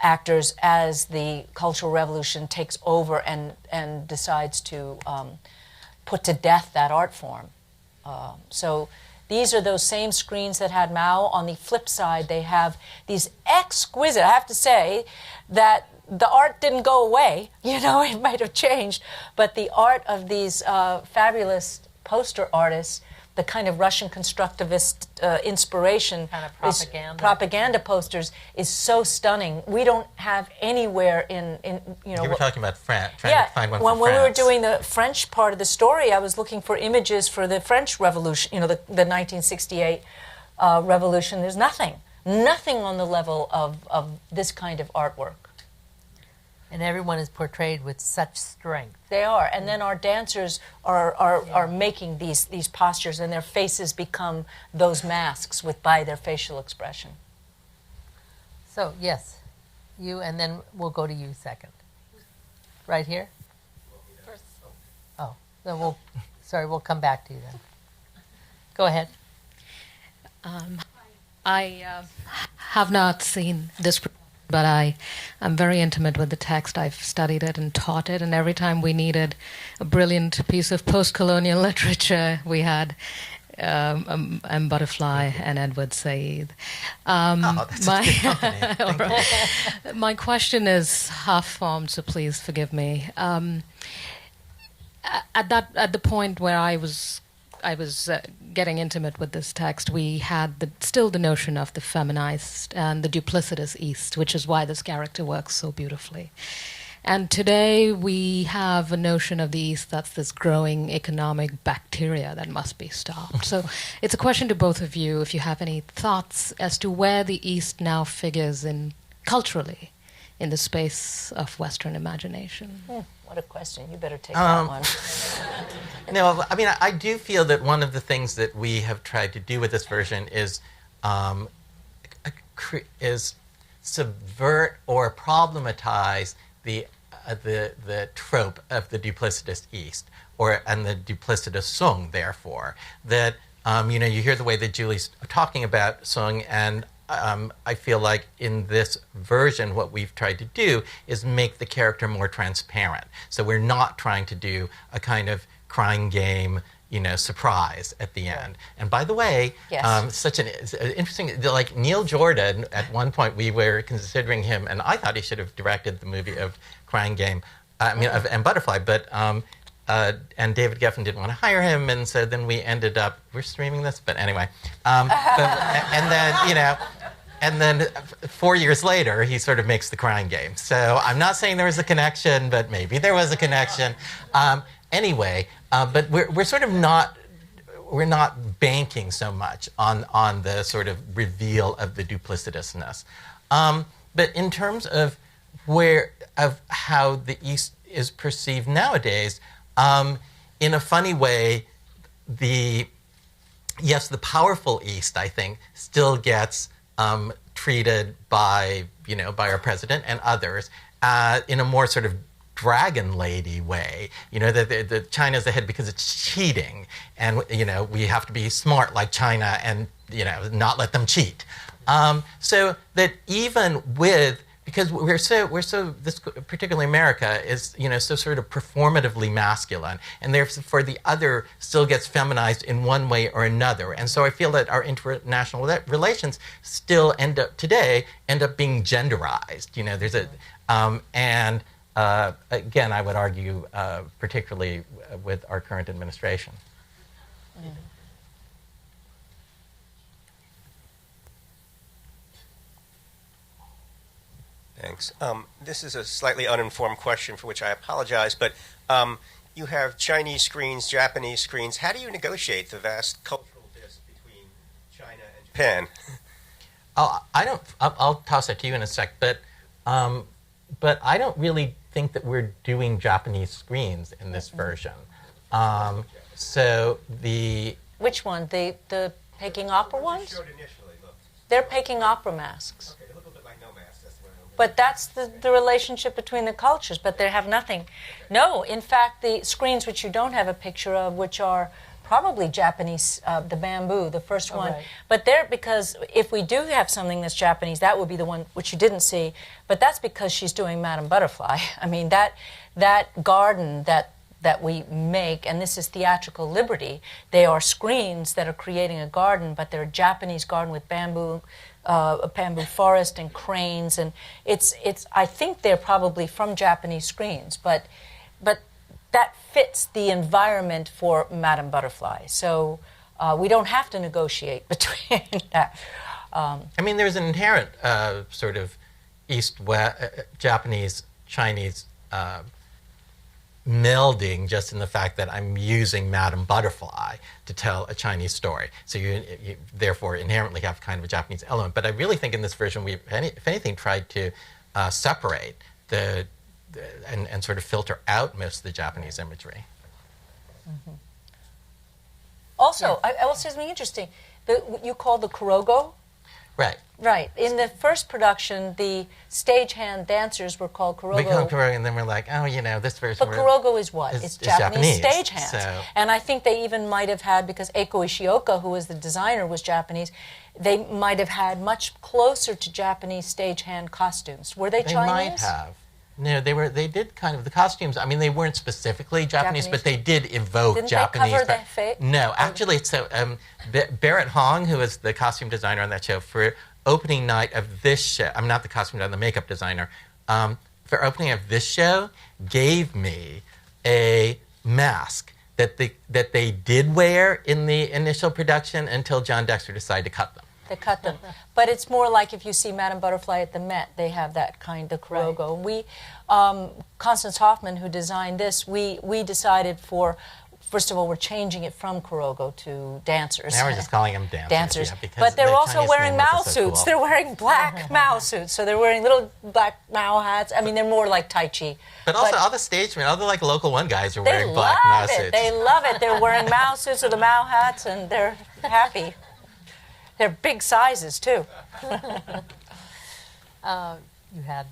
actors, as the Cultural Revolution takes over and decides to put to death that art form. So these are those same screens that had Mao. On the flip side, they have these exquisite, I have to say that the art didn't go away, it might have changed, but the art of these fabulous poster artists, the kind of Russian constructivist inspiration, kind of propaganda posters, is so stunning. We don't have anywhere in You were talking about France, trying to find one for France. When we were doing the French part of the story, I was looking for images for the French Revolution, the 1968 Revolution. There's nothing on the level of this kind of artwork. And everyone is portrayed with such strength. They are, and then our dancers are making these postures, and their faces become those masks by their facial expression. So yes, you, and then we'll go to you second. Right here. First. Oh, then we'll come back to you then. Go ahead. I have not seen this, but I'm very intimate with the text. I've studied it and taught it, and every time we needed a brilliant piece of post-colonial literature, we had Butterfly and Edward Said. That's a good company. My question is half-formed, so please forgive me. At the point where I was I was getting intimate with this text, we had still the notion of the feminized and the duplicitous East, which is why this character works so beautifully. And today we have a notion of the East that's this growing economic bacteria that must be stopped. So it's a question to both of you, if you have any thoughts as to where the East now figures in culturally in the space of Western imagination. What a question. You better take that one. No, I mean, I do feel that one of the things that we have tried to do with this version is subvert or problematize the trope of the duplicitous East, and the duplicitous Sung. Therefore, that you hear the way that Julie's talking about Sung, and I feel like in this version, what we've tried to do is make the character more transparent. So we're not trying to do a kind of crying game, surprise at the end. And by the way, yes. Such an interesting, like Neil Jordan, at one point we were considering him, and I thought he should have directed the movie of Crying Game, and Butterfly, but and David Geffen didn't want to hire him, and so then we ended up, we're streaming this, but anyway, and then 4 years later, he sort of makes The Crying Game. So I'm not saying there was a connection, but maybe there was a connection. Anyway, but we're sort of we're not banking so much on the sort of reveal of the duplicitousness. But in terms of how the East is perceived nowadays, in a funny way, the powerful East, I think, still gets treated by our president and others in a more sort of dragon lady way. The China's ahead because it's cheating, and we have to be smart like China and not let them cheat. So that even because we're so this, particularly America, is so sort of performatively masculine, and therefore the other still gets feminized in one way or another. And so I feel that our international relations still end up being genderized. There's again, I would argue, particularly with our current administration. Mm. Thanks. This is a slightly uninformed question for which I apologize, but you have Chinese screens, Japanese screens. How do you negotiate the vast cultural difference between China and Japan? I'll toss that to you in a sec, but I don't really think that we're doing Japanese screens in this version. So Which one? The Peking Opera ones? Showed initially, look. They're Peking Opera masks. Okay, they look a little bit like no masks. That's the way I But that's the relationship between the cultures, but they have nothing. No, in fact, the screens which you don't have a picture of, which are probably Japanese, the bamboo, the first one. Right. But because if we do have something that's Japanese, that would be the one which you didn't see. But that's because she's doing Madame Butterfly. I mean, that garden that we make, and this is theatrical liberty, they are screens that are creating a garden, but they're a Japanese garden with bamboo, a bamboo forest and cranes, and it's. I think they're probably from Japanese screens, but that fits the environment for Madame Butterfly. So we don't have to negotiate between that. I mean, there's an inherent sort of Japanese, Chinese melding just in the fact that I'm using Madame Butterfly to tell a Chinese story. So you therefore inherently have kind of a Japanese element. But I really think in this version we, if anything, tried to separate and sort of filter out most of the Japanese imagery. Mm-hmm. Also, I will say something interesting. You call the Kurogo? Right. Right. In the first production, the stagehand dancers were called Kurogo. We call Kurogo, and then we're like, this version. But Kurogo is what? It's Japanese stagehands. So. And I think they even might have had, because Eiko Ishioka, who was the designer, was Japanese, they might have had much closer to Japanese stagehand costumes. Were they Chinese? They might have. No, they did kind of the costumes. I mean, they weren't specifically Japanese, but they did evoke Didn't Japanese. Didn't they cover the face? No, actually, so Barrett Hong, who was the costume designer on that show, for opening night of this show, I'm not the costume designer, the makeup designer, for opening of this show, gave me a mask that they did wear in the initial production until John Dexter decided to cut them. They cut them. But it's more like if you see Madame Butterfly at the Met, they have that kind of Kurogo. Right. We, Constance Hoffman, who designed this, we decided first of all, we're changing it from Kurogo to dancers. Now we're just calling them dancers. Yeah, but they're the also Chinese wearing name Mao was so suits. cool. They're wearing black Mao suits. So they're wearing little black Mao hats. I mean, they're more like Tai Chi. But also all the stage men, all the like local one guys are they wearing black Mao love it. suits. They love it. They're wearing Mao suits or the Mao hats, and they're happy. They're big sizes, too. You had.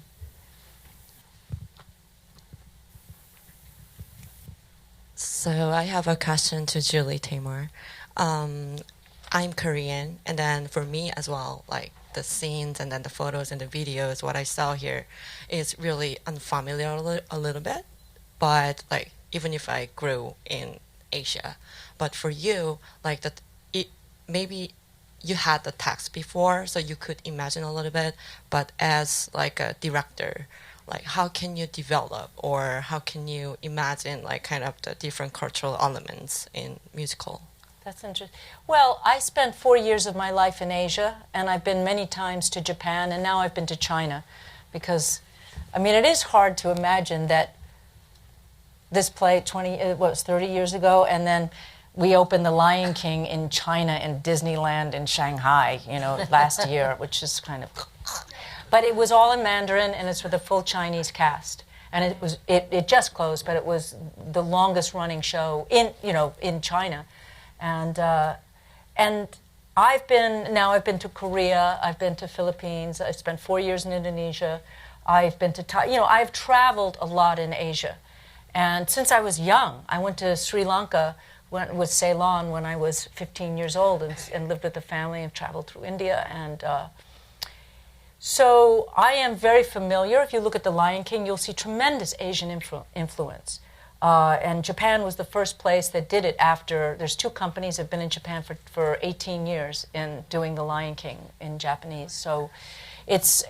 So I have a question to Julie Taymor. I'm Korean, and then for me as well, like the scenes and then the photos and the videos, what I saw here is really unfamiliar a little bit. But like even if I grew in Asia, but for you, like that, maybe you had the text before, so you could imagine a little bit. But as like a director, like how can you develop or how can you imagine like kind of the different cultural elements in musical? That's interesting. Well, I spent 4 years of my life in Asia, and I've been many times to Japan, and now I've been to China, because, I mean, it is hard to imagine that this play 30 years ago, and then we opened The Lion King in China in Disneyland in Shanghai, last year, which is kind of... But it was all in Mandarin, and it's with a full Chinese cast. And it just closed, but it was the longest running show in China. And I've been to Korea, I've been to Philippines, I spent 4 years in Indonesia, I've been to I've traveled a lot in Asia. And since I was young, I went to Sri Lanka with Ceylon when I was 15 years old and lived with the family and traveled through India. And so I am very familiar. If you look at The Lion King, you'll see tremendous Asian influence. And Japan was the first place that did it after. There's two companies that have been in Japan for 18 years in doing The Lion King in Japanese. So it's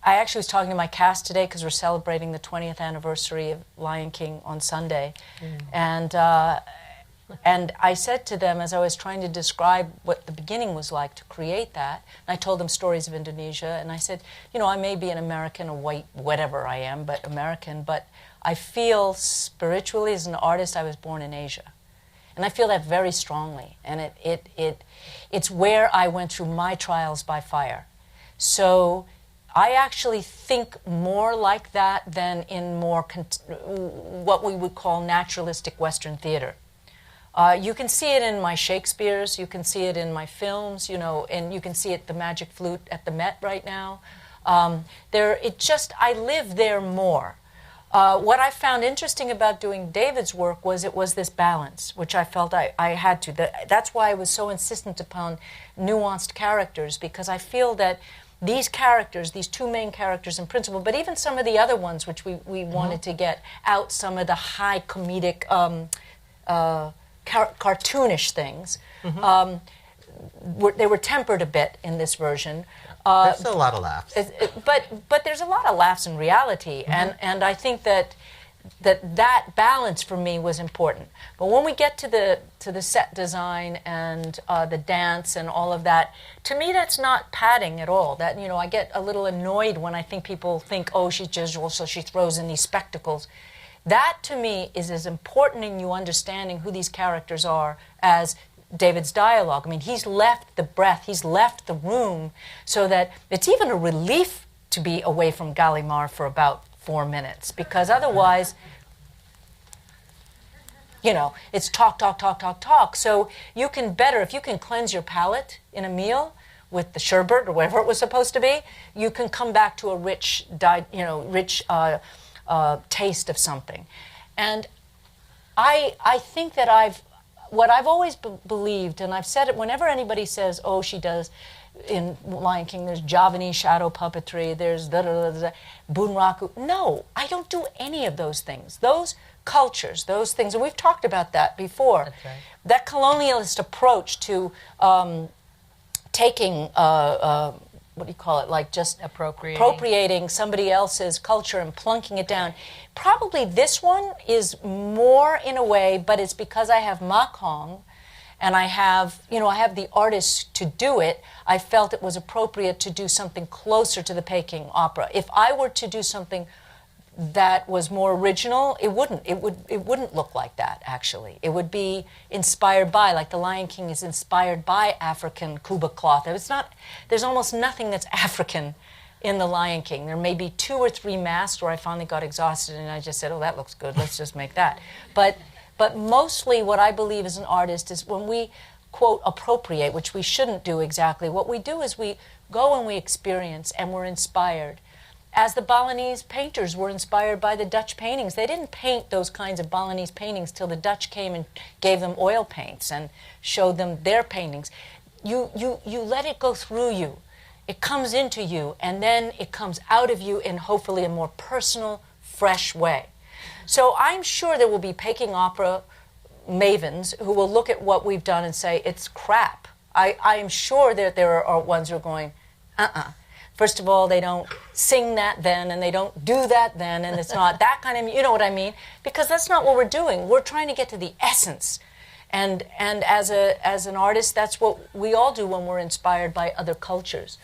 I actually was talking to my cast today because we're celebrating the 20th anniversary of Lion King on Sunday. And I said to them, as I was trying to describe what the beginning was like to create that, and I told them stories of Indonesia, and I said, I may be an American, a white, whatever I am, but American, but I feel spiritually as an artist, I was born in Asia. And I feel that very strongly, and it's where I went through my trials by fire. So I actually think more like that than in more what we would call naturalistic Western theater. You can see it in my Shakespeare's, you can see it in my films, and you can see it, the Magic Flute at the Met right now. I live there more. What I found interesting about doing David's work was it was this balance, which I felt I had to. That's why I was so insistent upon nuanced characters, because I feel that these characters, these two main characters in principle, but even some of the other ones, which we wanted to get out, some of the high comedic cartoonish things. They were tempered a bit in this version. There's still a lot of laughs. But there's a lot of laughs in reality, and I think that balance for me was important. But when we get to the set design and the dance and all of that, to me that's not padding at all. That I get a little annoyed when I think people think, oh, she's visual, so she throws in these spectacles. That, to me, is as important in you understanding who these characters are as David's dialogue. I mean, he's left the breath, he's left the room, so that it's even a relief to be away from Gallimard for about 4 minutes, because otherwise, it's talk, talk, talk, talk, talk. So you can better, if you can cleanse your palate in a meal with the sherbet or whatever it was supposed to be, you can come back to a rich taste of something. And I think that what I've always believed, and I've said it whenever anybody says, oh, she does, in Lion King, there's Javanese shadow puppetry, there's bunraku. No, I don't do any of those things. Those cultures, those things, and we've talked about that before. That's right. That colonialist approach to taking what do you call it, like just Appropriating somebody else's culture and plunking it down. Probably this one is more in a way, but it's because I have Ma Kong and I have the artists to do it. I felt it was appropriate to do something closer to the Peking Opera. If I were to do something that was more original, it wouldn't look like that, actually. It would be inspired by, like The Lion King is inspired by African Kuba cloth. There's almost nothing that's African in The Lion King. There may be 2 or 3 masks where I finally got exhausted and I just said, oh, that looks good, let's just make that. But mostly what I believe as an artist is when we, quote, appropriate, which we shouldn't do exactly, what we do is we go and we experience and we're inspired. As the Balinese painters were inspired by the Dutch paintings. They didn't paint those kinds of Balinese paintings till the Dutch came and gave them oil paints and showed them their paintings. You let it go through you. It comes into you, and then it comes out of you in hopefully a more personal, fresh way. So I'm sure there will be Peking Opera mavens who will look at what we've done and say, it's crap. I am sure that there are ones who are going, First of all, they don't sing that then, and they don't do that then, and it's not that kind of, you know what I mean? Because that's not what we're doing. We're trying to get to the essence. And as an artist, that's what we all do when we're inspired by other cultures.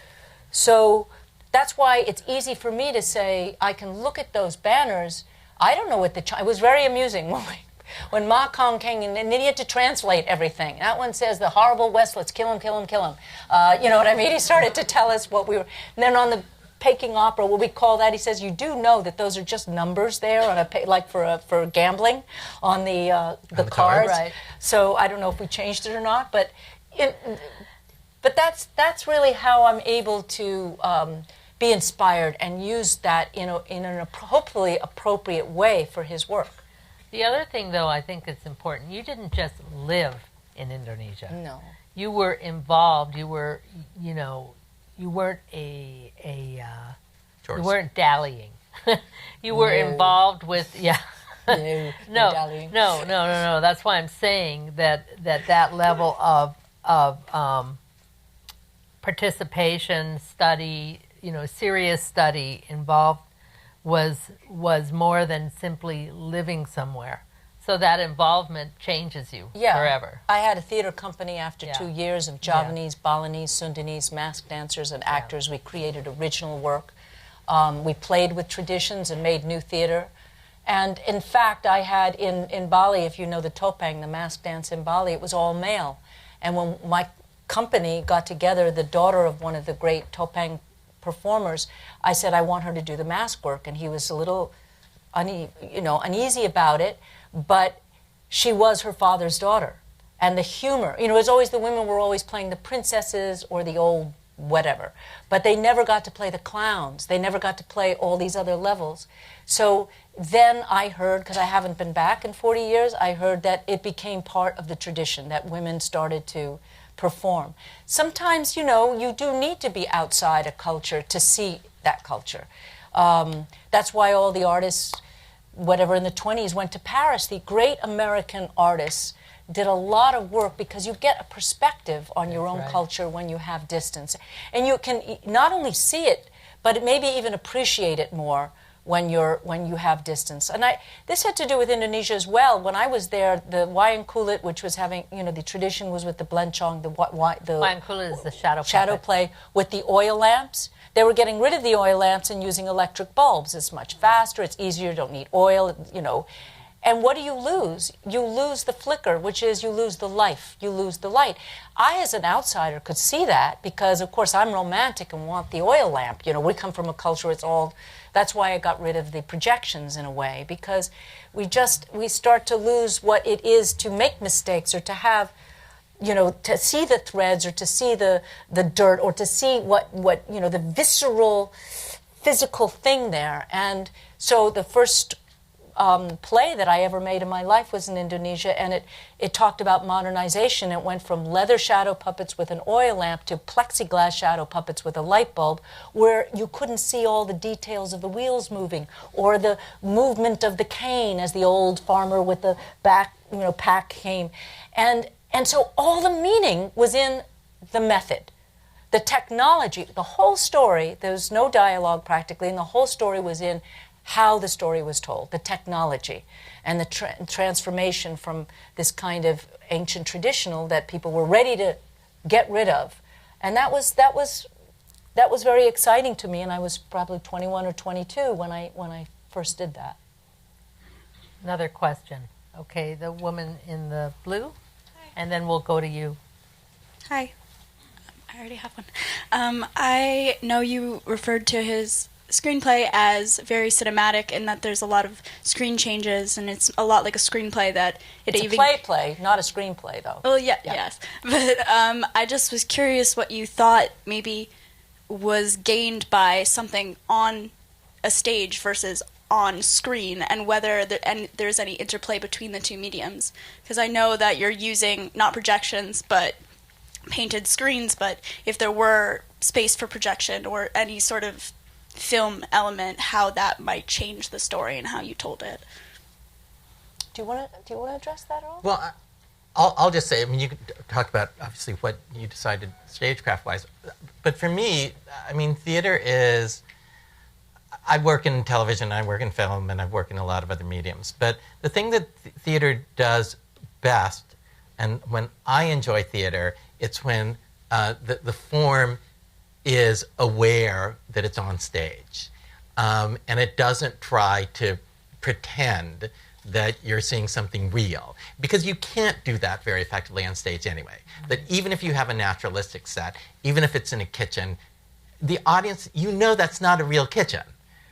So that's why it's easy for me to say, I can look at those banners. I don't know what it was very amusing when Ma Kong came in, and then he had to translate everything. That one says, the horrible West, let's kill him, kill him, kill him. You know what I mean? He started to tell us what we were. And then on the Peking Opera, what we call that, he says, you do know that those are just numbers there on like for gambling on the cards. Right. So I don't know if we changed it or not, but that's really how I'm able to be inspired and use that in an hopefully appropriate way for his work. The other thing, though, I think it's important, you didn't just live in Indonesia. No. You were involved. You were, you weren't you weren't dallying. You were involved with, No. That's why I'm saying that level of participation, study, serious study involved was more than simply living somewhere. So that involvement changes you forever. I had a theater company after 2 years of Javanese, Balinese, Sundanese masked dancers and actors. We created original work. We played with traditions and made new theater. And in fact, I had in Bali, if you know the topeng, the masked dance in Bali, it was all male. And when my company got together, the daughter of one of the great topeng performers, I said, I want her to do the mask work. And he was a little uneasy about it, but she was her father's daughter. And the humor, it was always the women were always playing the princesses or the old whatever. But they never got to play the clowns. They never got to play all these other levels. So then I heard, because I haven't been back in 40 years, I heard that it became part of the tradition, that women started to perform. Sometimes, you do need to be outside a culture to see that culture. That's why all the artists, whatever, in the 20s went to Paris. The great American artists did a lot of work because you get a perspective on your own culture when you have distance. And you can not only see it, but maybe even appreciate it more when you have distance. And this had to do with Indonesia as well. When I was there, the Wayang Kulit, which was having, the tradition was with the Blencong, the Wayang Kulit is the shadow play with the oil lamps. They were getting rid of the oil lamps and using electric bulbs. It's much faster, it's easier, you don't need oil, And what do you lose? You lose the flicker, which is you lose the life, you lose the light. I, as an outsider, could see that because, of course, I'm romantic and want the oil lamp. We come from a culture, that's why I got rid of the projections in a way, because we start to lose what it is to make mistakes or to have, to see the threads or to see the dirt or to see what the visceral, physical thing there. And so the first play that I ever made in my life was in Indonesia, and it talked about modernization. It went from leather shadow puppets with an oil lamp to plexiglass shadow puppets with a light bulb, where you couldn't see all the details of the wheels moving or the movement of the cane as the old farmer with the pack came. And so all the meaning was in the method. the technology, the whole story, there's no dialogue practically, and the whole story was in how the story was told, the technology, and the transformation from this kind of ancient traditional that people were ready to get rid of. And that was very exciting to me, and I was probably 21 or 22 when I first did that. Another question. Okay, the woman in the blue, and then we'll go to you. Hi. I already have one. I know you referred to his screenplay as very cinematic, and that there's a lot of screen changes, and it's a lot like a screenplay that it's even... a play, not a screenplay, though. Oh, yeah. Yes. But I just was curious what you thought maybe was gained by something on a stage versus on screen, and whether there's any interplay between the two mediums. Because I know that you're using not projections, but painted screens, but if there were space for projection or any sort of film element, how that might change the story and how you told it. Do you want to address that at all? Well, I'll just say, I mean, you could talk about obviously what you decided stagecraft-wise, but for me, I mean, theater is. I work in television, I work in film, and I work in a lot of other mediums. But the thing that theater does best, and when I enjoy theater, it's when the form is aware that it's on stage. And it doesn't try to pretend that you're seeing something real. Because you can't do that very effectively on stage anyway. That even if you have a naturalistic set, even if it's in a kitchen, the audience, you know that's not a real kitchen,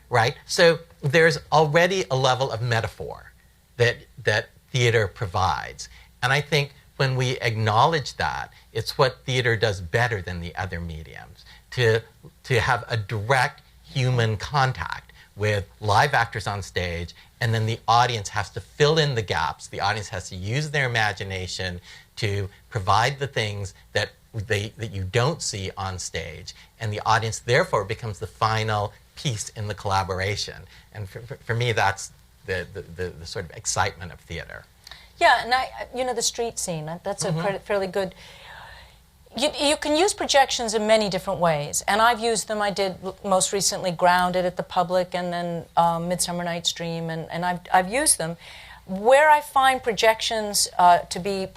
right? So there's already a level of metaphor that theater provides. And I think when we acknowledge that, it's what theater does better than the other mediums, to have a direct human contact with live actors on stage, and then the audience has to fill in the gaps. The audience has to use their imagination to provide the things that you don't see on stage, and the audience therefore becomes the final piece in the collaboration. And for me, that's the sort of excitement of theater. Yeah, and the street scene, that's a fairly good... You can use projections in many different ways, and I've used them. I did most recently Grounded at the Public, and then Midsummer Night's Dream, and I've used them. Where I find projections to be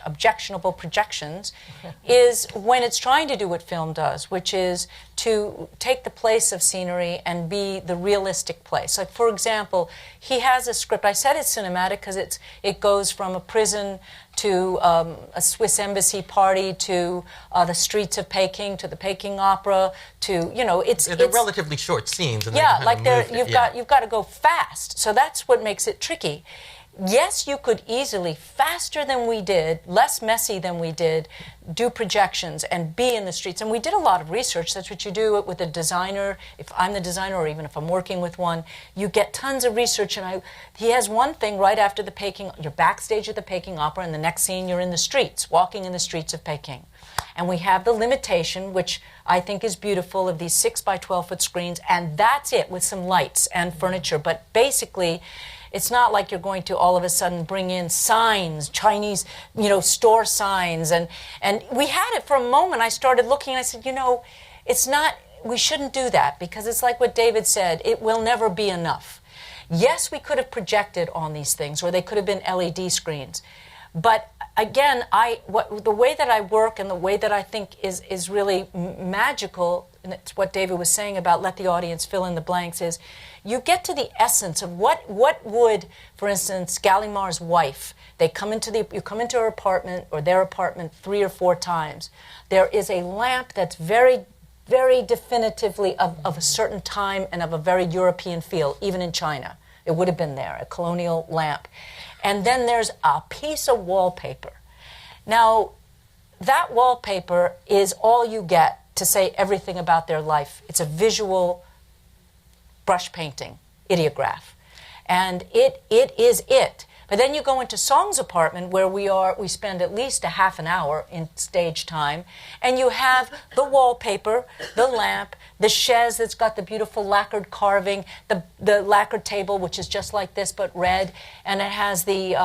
objectionable projections is when it's trying to do what film does, which is to take the place of scenery and be the realistic place. Like, for example, he has a script. I said it's cinematic because it goes from a prison to a Swiss embassy party to the streets of Peking to the Peking Opera to they're relatively short scenes. And you've got to go fast. So that's what makes it tricky. Yes, you could easily, faster than we did, less messy than we did, do projections and be in the streets. And we did a lot of research. That's what you do with a designer. If I'm the designer, or even if I'm working with one, you get tons of research. And he has one thing right after you're backstage at the Peking Opera, and the next scene you're in the streets, walking in the streets of Peking. And we have the limitation, which I think is beautiful, of these 6 by 12 foot screens, and that's it, with some lights and furniture. But basically, it's not like you're going to all of a sudden bring in signs, Chinese, store signs. And we had it for a moment. I started looking and I said, it's not, we shouldn't do that, because it's like what David said, it will never be enough. Yes, we could have projected on these things, or they could have been LED screens. But again, the way that I work and the way that I think is really magical, and it's what David was saying about let the audience fill in the blanks, is you get to the essence of what would, for instance, Gallimar's wife, you come into her apartment or their apartment 3 or 4 times. There is a lamp that's very, very definitively of a certain time and of a very European feel, even in China. It would have been there, a colonial lamp. And then there's a piece of wallpaper. Now, that wallpaper is all you get to say everything about their life. It's a visual brush painting, ideograph. And it is it. But then you go into Song's apartment, where we spend at least a half an hour in stage time, and you have the wallpaper, the lamp, the chaise that's got the beautiful lacquered carving, the lacquered table, which is just like this but red, and it has the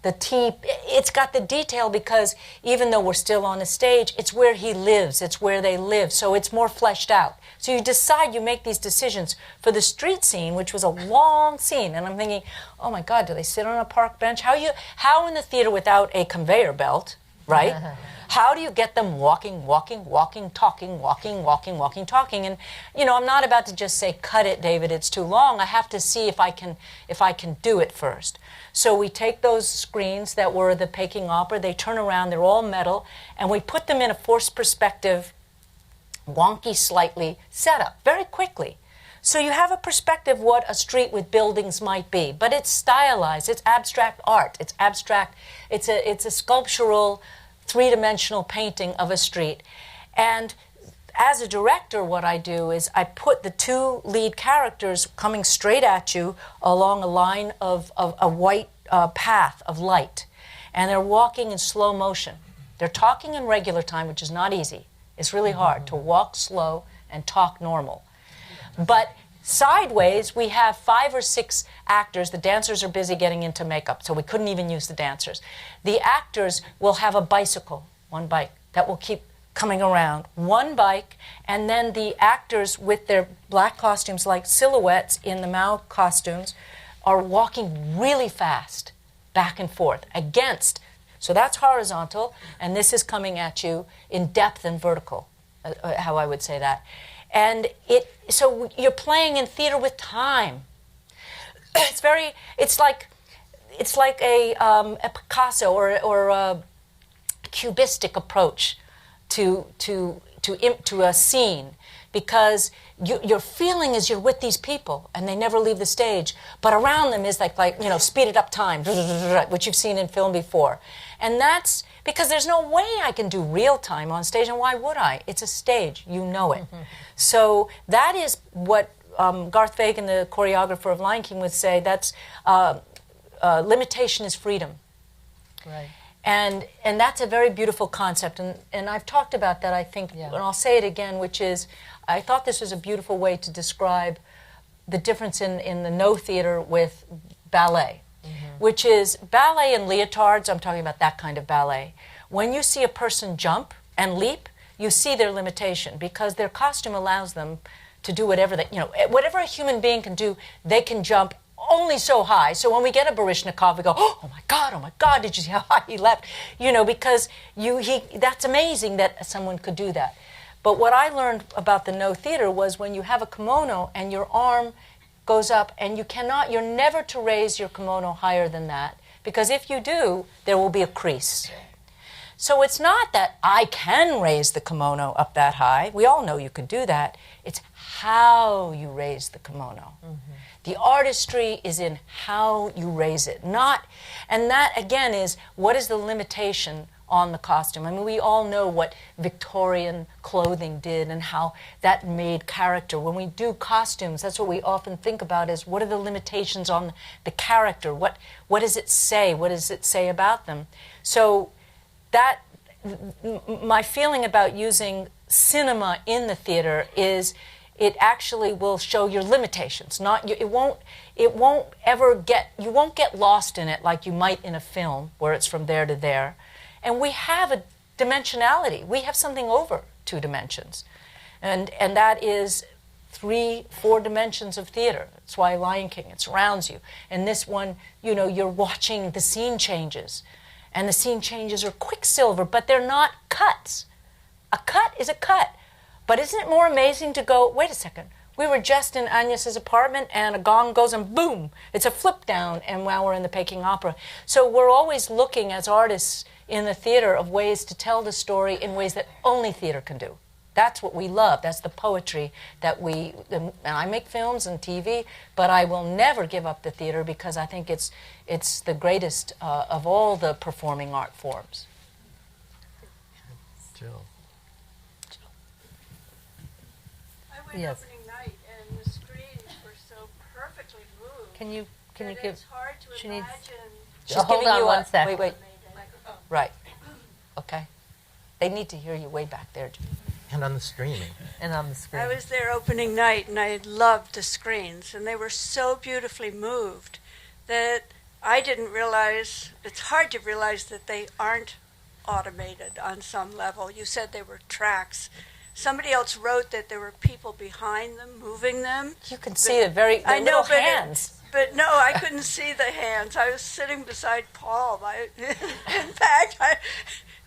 the tea. It's got the detail because even though we're still on a stage, it's where he lives, it's where they live, so it's more fleshed out. So you decide, you make these decisions. For the street scene, which was a long scene, and I'm thinking, oh my God, do they sit on a park bench? How in the theater without a conveyor belt, right? How do you get them walking, talking? And, I'm not about to just say, cut it, David, it's too long. I have to see if I can do it first. So we take those screens that were the Peking Opera, they turn around, they're all metal, and we put them in a forced perspective, wonky slightly setup, very quickly. So you have a perspective what a street with buildings might be, but it's stylized, it's abstract art, it's abstract, it's a sculptural, three-dimensional painting of a street. And as a director, what I do is I put the two lead characters coming straight at you along a line of a white path of light. And they're walking in slow motion. They're talking in regular time, which is not easy. It's really hard to walk slow and talk normal. But sideways, we have 5 or 6 actors. The dancers are busy getting into makeup, so we couldn't even use the dancers. The actors will have a bicycle, one bike, that will keep coming around, one bike, and then the actors with their black costumes like silhouettes in the Mao costumes are walking really fast back and forth against. So that's horizontal, and this is coming at you in depth and vertical, how I would say that. And so you're playing in theater with time. It's like a Picasso or a cubistic approach to a scene, because your feeling is you're with these people and they never leave the stage, but around them is like speeded up time, which you've seen in film before. And that's because there's no way I can do real time on stage, and why would I? It's a stage, you know it. So that is what Garth Fagan, the choreographer of Lion King, would say. That's limitation is freedom. Right. And that's a very beautiful concept, and I've talked about that, I think, and I'll say it again, which is, I thought this was a beautiful way to describe the difference in the no theater with ballet, which is ballet and leotards. I'm talking about that kind of ballet. When you see a person jump and leap, you see their limitation, because their costume allows them to do whatever whatever a human being can do, they can jump only so high. So when we get a Baryshnikov, we go, oh my God, did you see how high he leapt? Because that's amazing that someone could do that. But what I learned about the no theater was when you have a kimono and your arm goes up, and you're never to raise your kimono higher than that, because if you do, there will be a crease. So it's not that I can raise the kimono up that high. We all know you could do that. It's how you raise the kimono. The artistry is in how you raise it, and that again is what is the limitation on the costume. I mean, we all know what Victorian clothing did and how that made character. When we do costumes, that's what we often think about, is what are the limitations on the character? What does it say? What does it say about them? So that my feeling about using cinema in the theater is it actually will show your limitations. You won't get lost in it like you might in a film where it's from there to there. And we have a dimensionality. We have something over 2 dimensions. And that is 3, 4 dimensions of theater. That's why Lion King, it surrounds you. And this one, you're watching the scene changes. And the scene changes are quicksilver, but they're not cuts. A cut is a cut. But isn't it more amazing to go, wait a second, we were just in Agnes's apartment and a gong goes and boom, it's a flip down, and now we're in the Peking Opera. So we're always looking as artists in the theater of ways to tell the story in ways that only theater can do. That's what we love. That's the poetry that and I make films and TV, but I will never give up the theater, because I think it's the greatest of all the performing art forms. Jill. Yes. Opening night, and the screens were so perfectly moved. Can you that give? It's hard to She needs. imagine. She's Hold giving on you one sec. Wait. Right. Okay. They need to hear you way back there. And on the streaming. And on the screen. I was there opening night, and I loved the screens, and they were so beautifully moved that I didn't realize, it's hard to realize that they aren't automated on some level. You said they were tracks. Somebody else wrote that there were people behind them, moving them. You can see the little hands. But no, I couldn't see the hands. I was sitting beside Paul. In fact,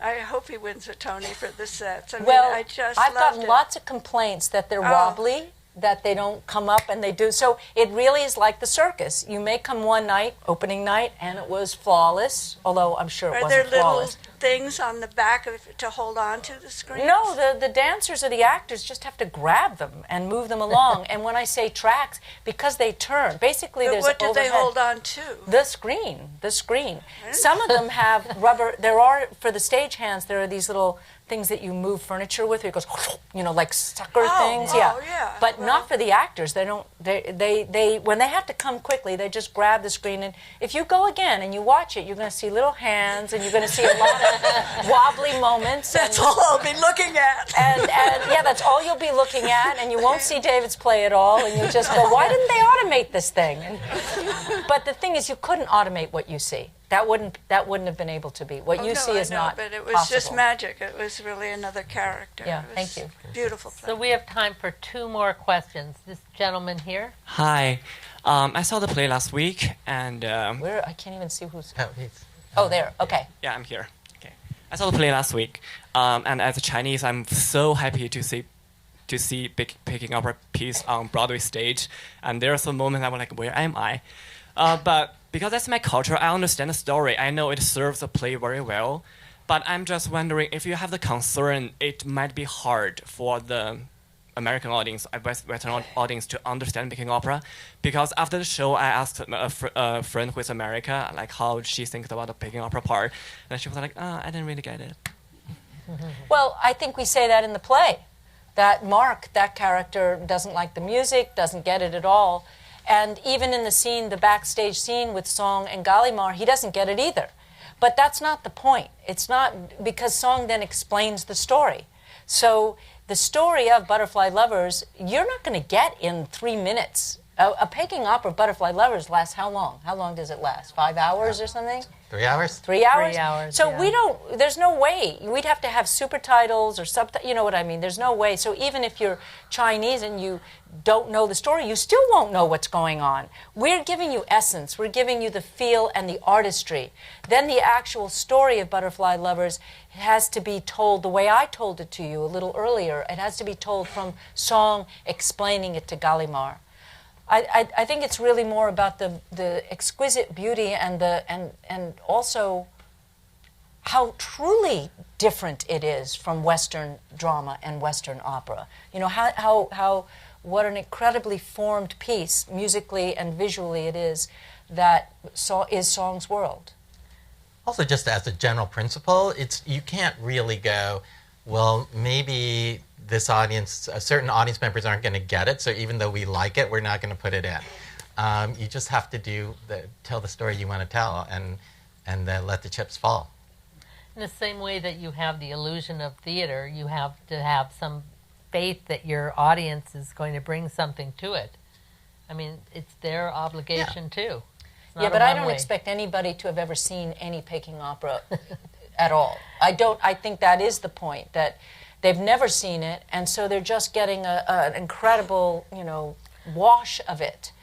I hope he wins a Tony for the sets. I've gotten lots of complaints that they're wobbly, that they don't come up, and they do. So it really is like the circus. You may come one night, opening night, and it was flawless, although I'm sure it wasn't flawless. Are there little things on the back of it to hold on to the screen? No, the dancers or the actors just have to grab them and move them along. And when I say tracks, because they turn, basically but there's what do overhead. they hold on to? The screen. Some of them have rubber. For the stage hands, there are these little things that you move furniture with. It goes, like sucker things. Yeah. But not for the actors. They don't. They when they have to come quickly, they just grab the screen. And if you go again and you watch it, you're going to see little hands, and you're going to see a lot of wobbly moments. That's all I'll be looking at. And that's all you'll be looking at, and you won't see David's play at all, and you just go, why didn't they automate this thing? But the thing is, you couldn't automate what you see. That wouldn't have been able to be. What you see is not but it was possible. just magic. It was really another character. Yeah, thank you. Beautiful play. So we have time for 2 more questions. This gentleman here. Hi. I saw the play last week, and... Where? I can't even see who's... Oh, there. Okay. Yeah, I'm here. Okay. I saw the play last week, and as a Chinese, I'm so happy to see Peking Opera piece on Broadway stage, and there are some moments I was like, where am I? But because that's my culture, I understand the story. I know it serves the play very well, but I'm just wondering if you have the concern it might be hard for the American audience, Western audience, to understand Peking Opera, because after the show, I asked a friend who is America, like how she thinks about the Peking Opera part, and she was like, I didn't really get it. Well, I think we say that in the play, that Mark, that character, doesn't like the music, doesn't get it at all, and even in the scene, the backstage scene with Song and Gallimard, he doesn't get it either. But that's not the point. It's not, because Song then explains the story. So the story of Butterfly Lovers, you're not going to get in 3 minutes. A Peking Opera, Butterfly Lovers, lasts how long? How long does it last? 5 hours or something? 3 hours? 3 hours? 3 hours, So yeah. there's no way. We'd have to have super titles or you know what I mean? There's no way. So even if you're Chinese and you don't know the story, you still won't know what's going on. We're giving you essence. We're giving you the feel and the artistry. Then the actual story of Butterfly Lovers has to be told the way I told it to you a little earlier. It has to be told from Song explaining it to Gallimard. I think it's really more about the exquisite beauty and also how truly different it is from Western drama and Western opera. You know, how what an incredibly formed piece, musically and visually it is, that is Song's world. Also, just as a general principle, you can't really go, well, maybe this audience, certain audience members aren't going to get it, so even though we like it, we're not going to put it in. You just have to tell the story you want to tell, and then let the chips fall. In the same way that you have the illusion of theater, you have to have some faith that your audience is going to bring something to it. I mean, it's their obligation too. Yeah, but I don't expect anybody to have ever seen any Peking Opera at all. I think that is the point, that they've never seen it, and so they're just getting an incredible, wash of it.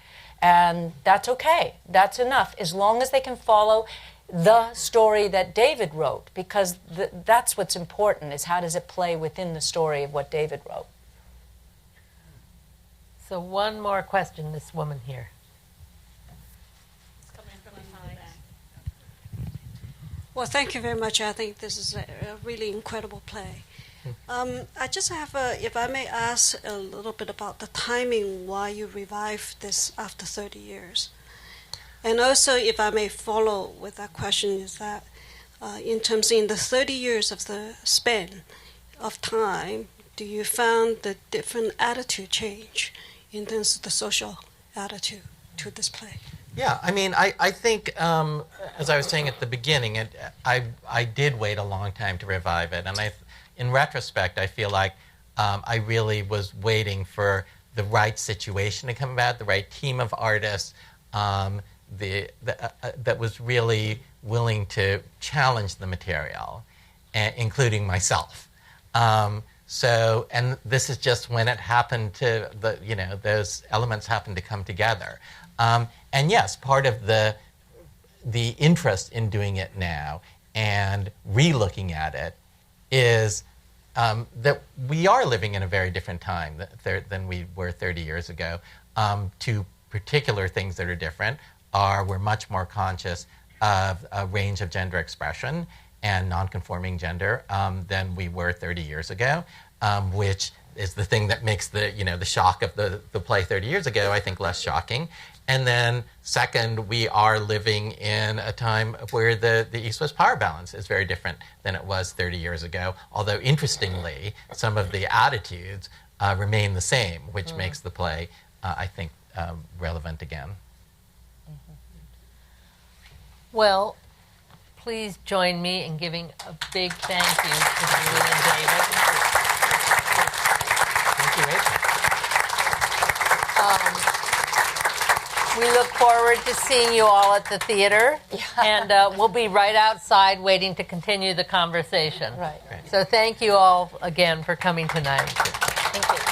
And that's okay. That's enough, as long as they can follow the story that David wrote, because that's what's important, is how does it play within the story of what David wrote. So one more question, this woman here. Well, thank you very much. I think this is a really incredible play. I just have, if I may ask a little bit about the timing, why you revived this after 30 years. And also, if I may follow with that question, is that in the 30 years of the span of time, do you found the different attitude change in terms of the social attitude to this play? Yeah, I mean, I think, as I was saying at the beginning, I did wait a long time to revive it. And in retrospect, I feel like I really was waiting for the right situation to come about, the right team of artists, that was really willing to challenge the material, including myself. And this is just when it happened to those elements happened to come together. And yes, part of the interest in doing it now and re-looking at it is that we are living in a very different time than we were 30 years ago. Two particular things that are different are we're much more conscious of a range of gender expression and non-conforming gender than we were 30 years ago, which is the thing that makes the shock of the play 30 years ago, I think, less shocking. And then second, we are living in a time where the East-West power balance is very different than it was 30 years ago, although interestingly, some of the attitudes remain the same, which makes the play, I think, relevant again. Well, please join me in giving a big thank you to Julie and David. Thank you, Rachel. We look forward to seeing you all at the theater, and we'll be right outside waiting to continue the conversation. Right. So thank you all again for coming tonight. Thank you.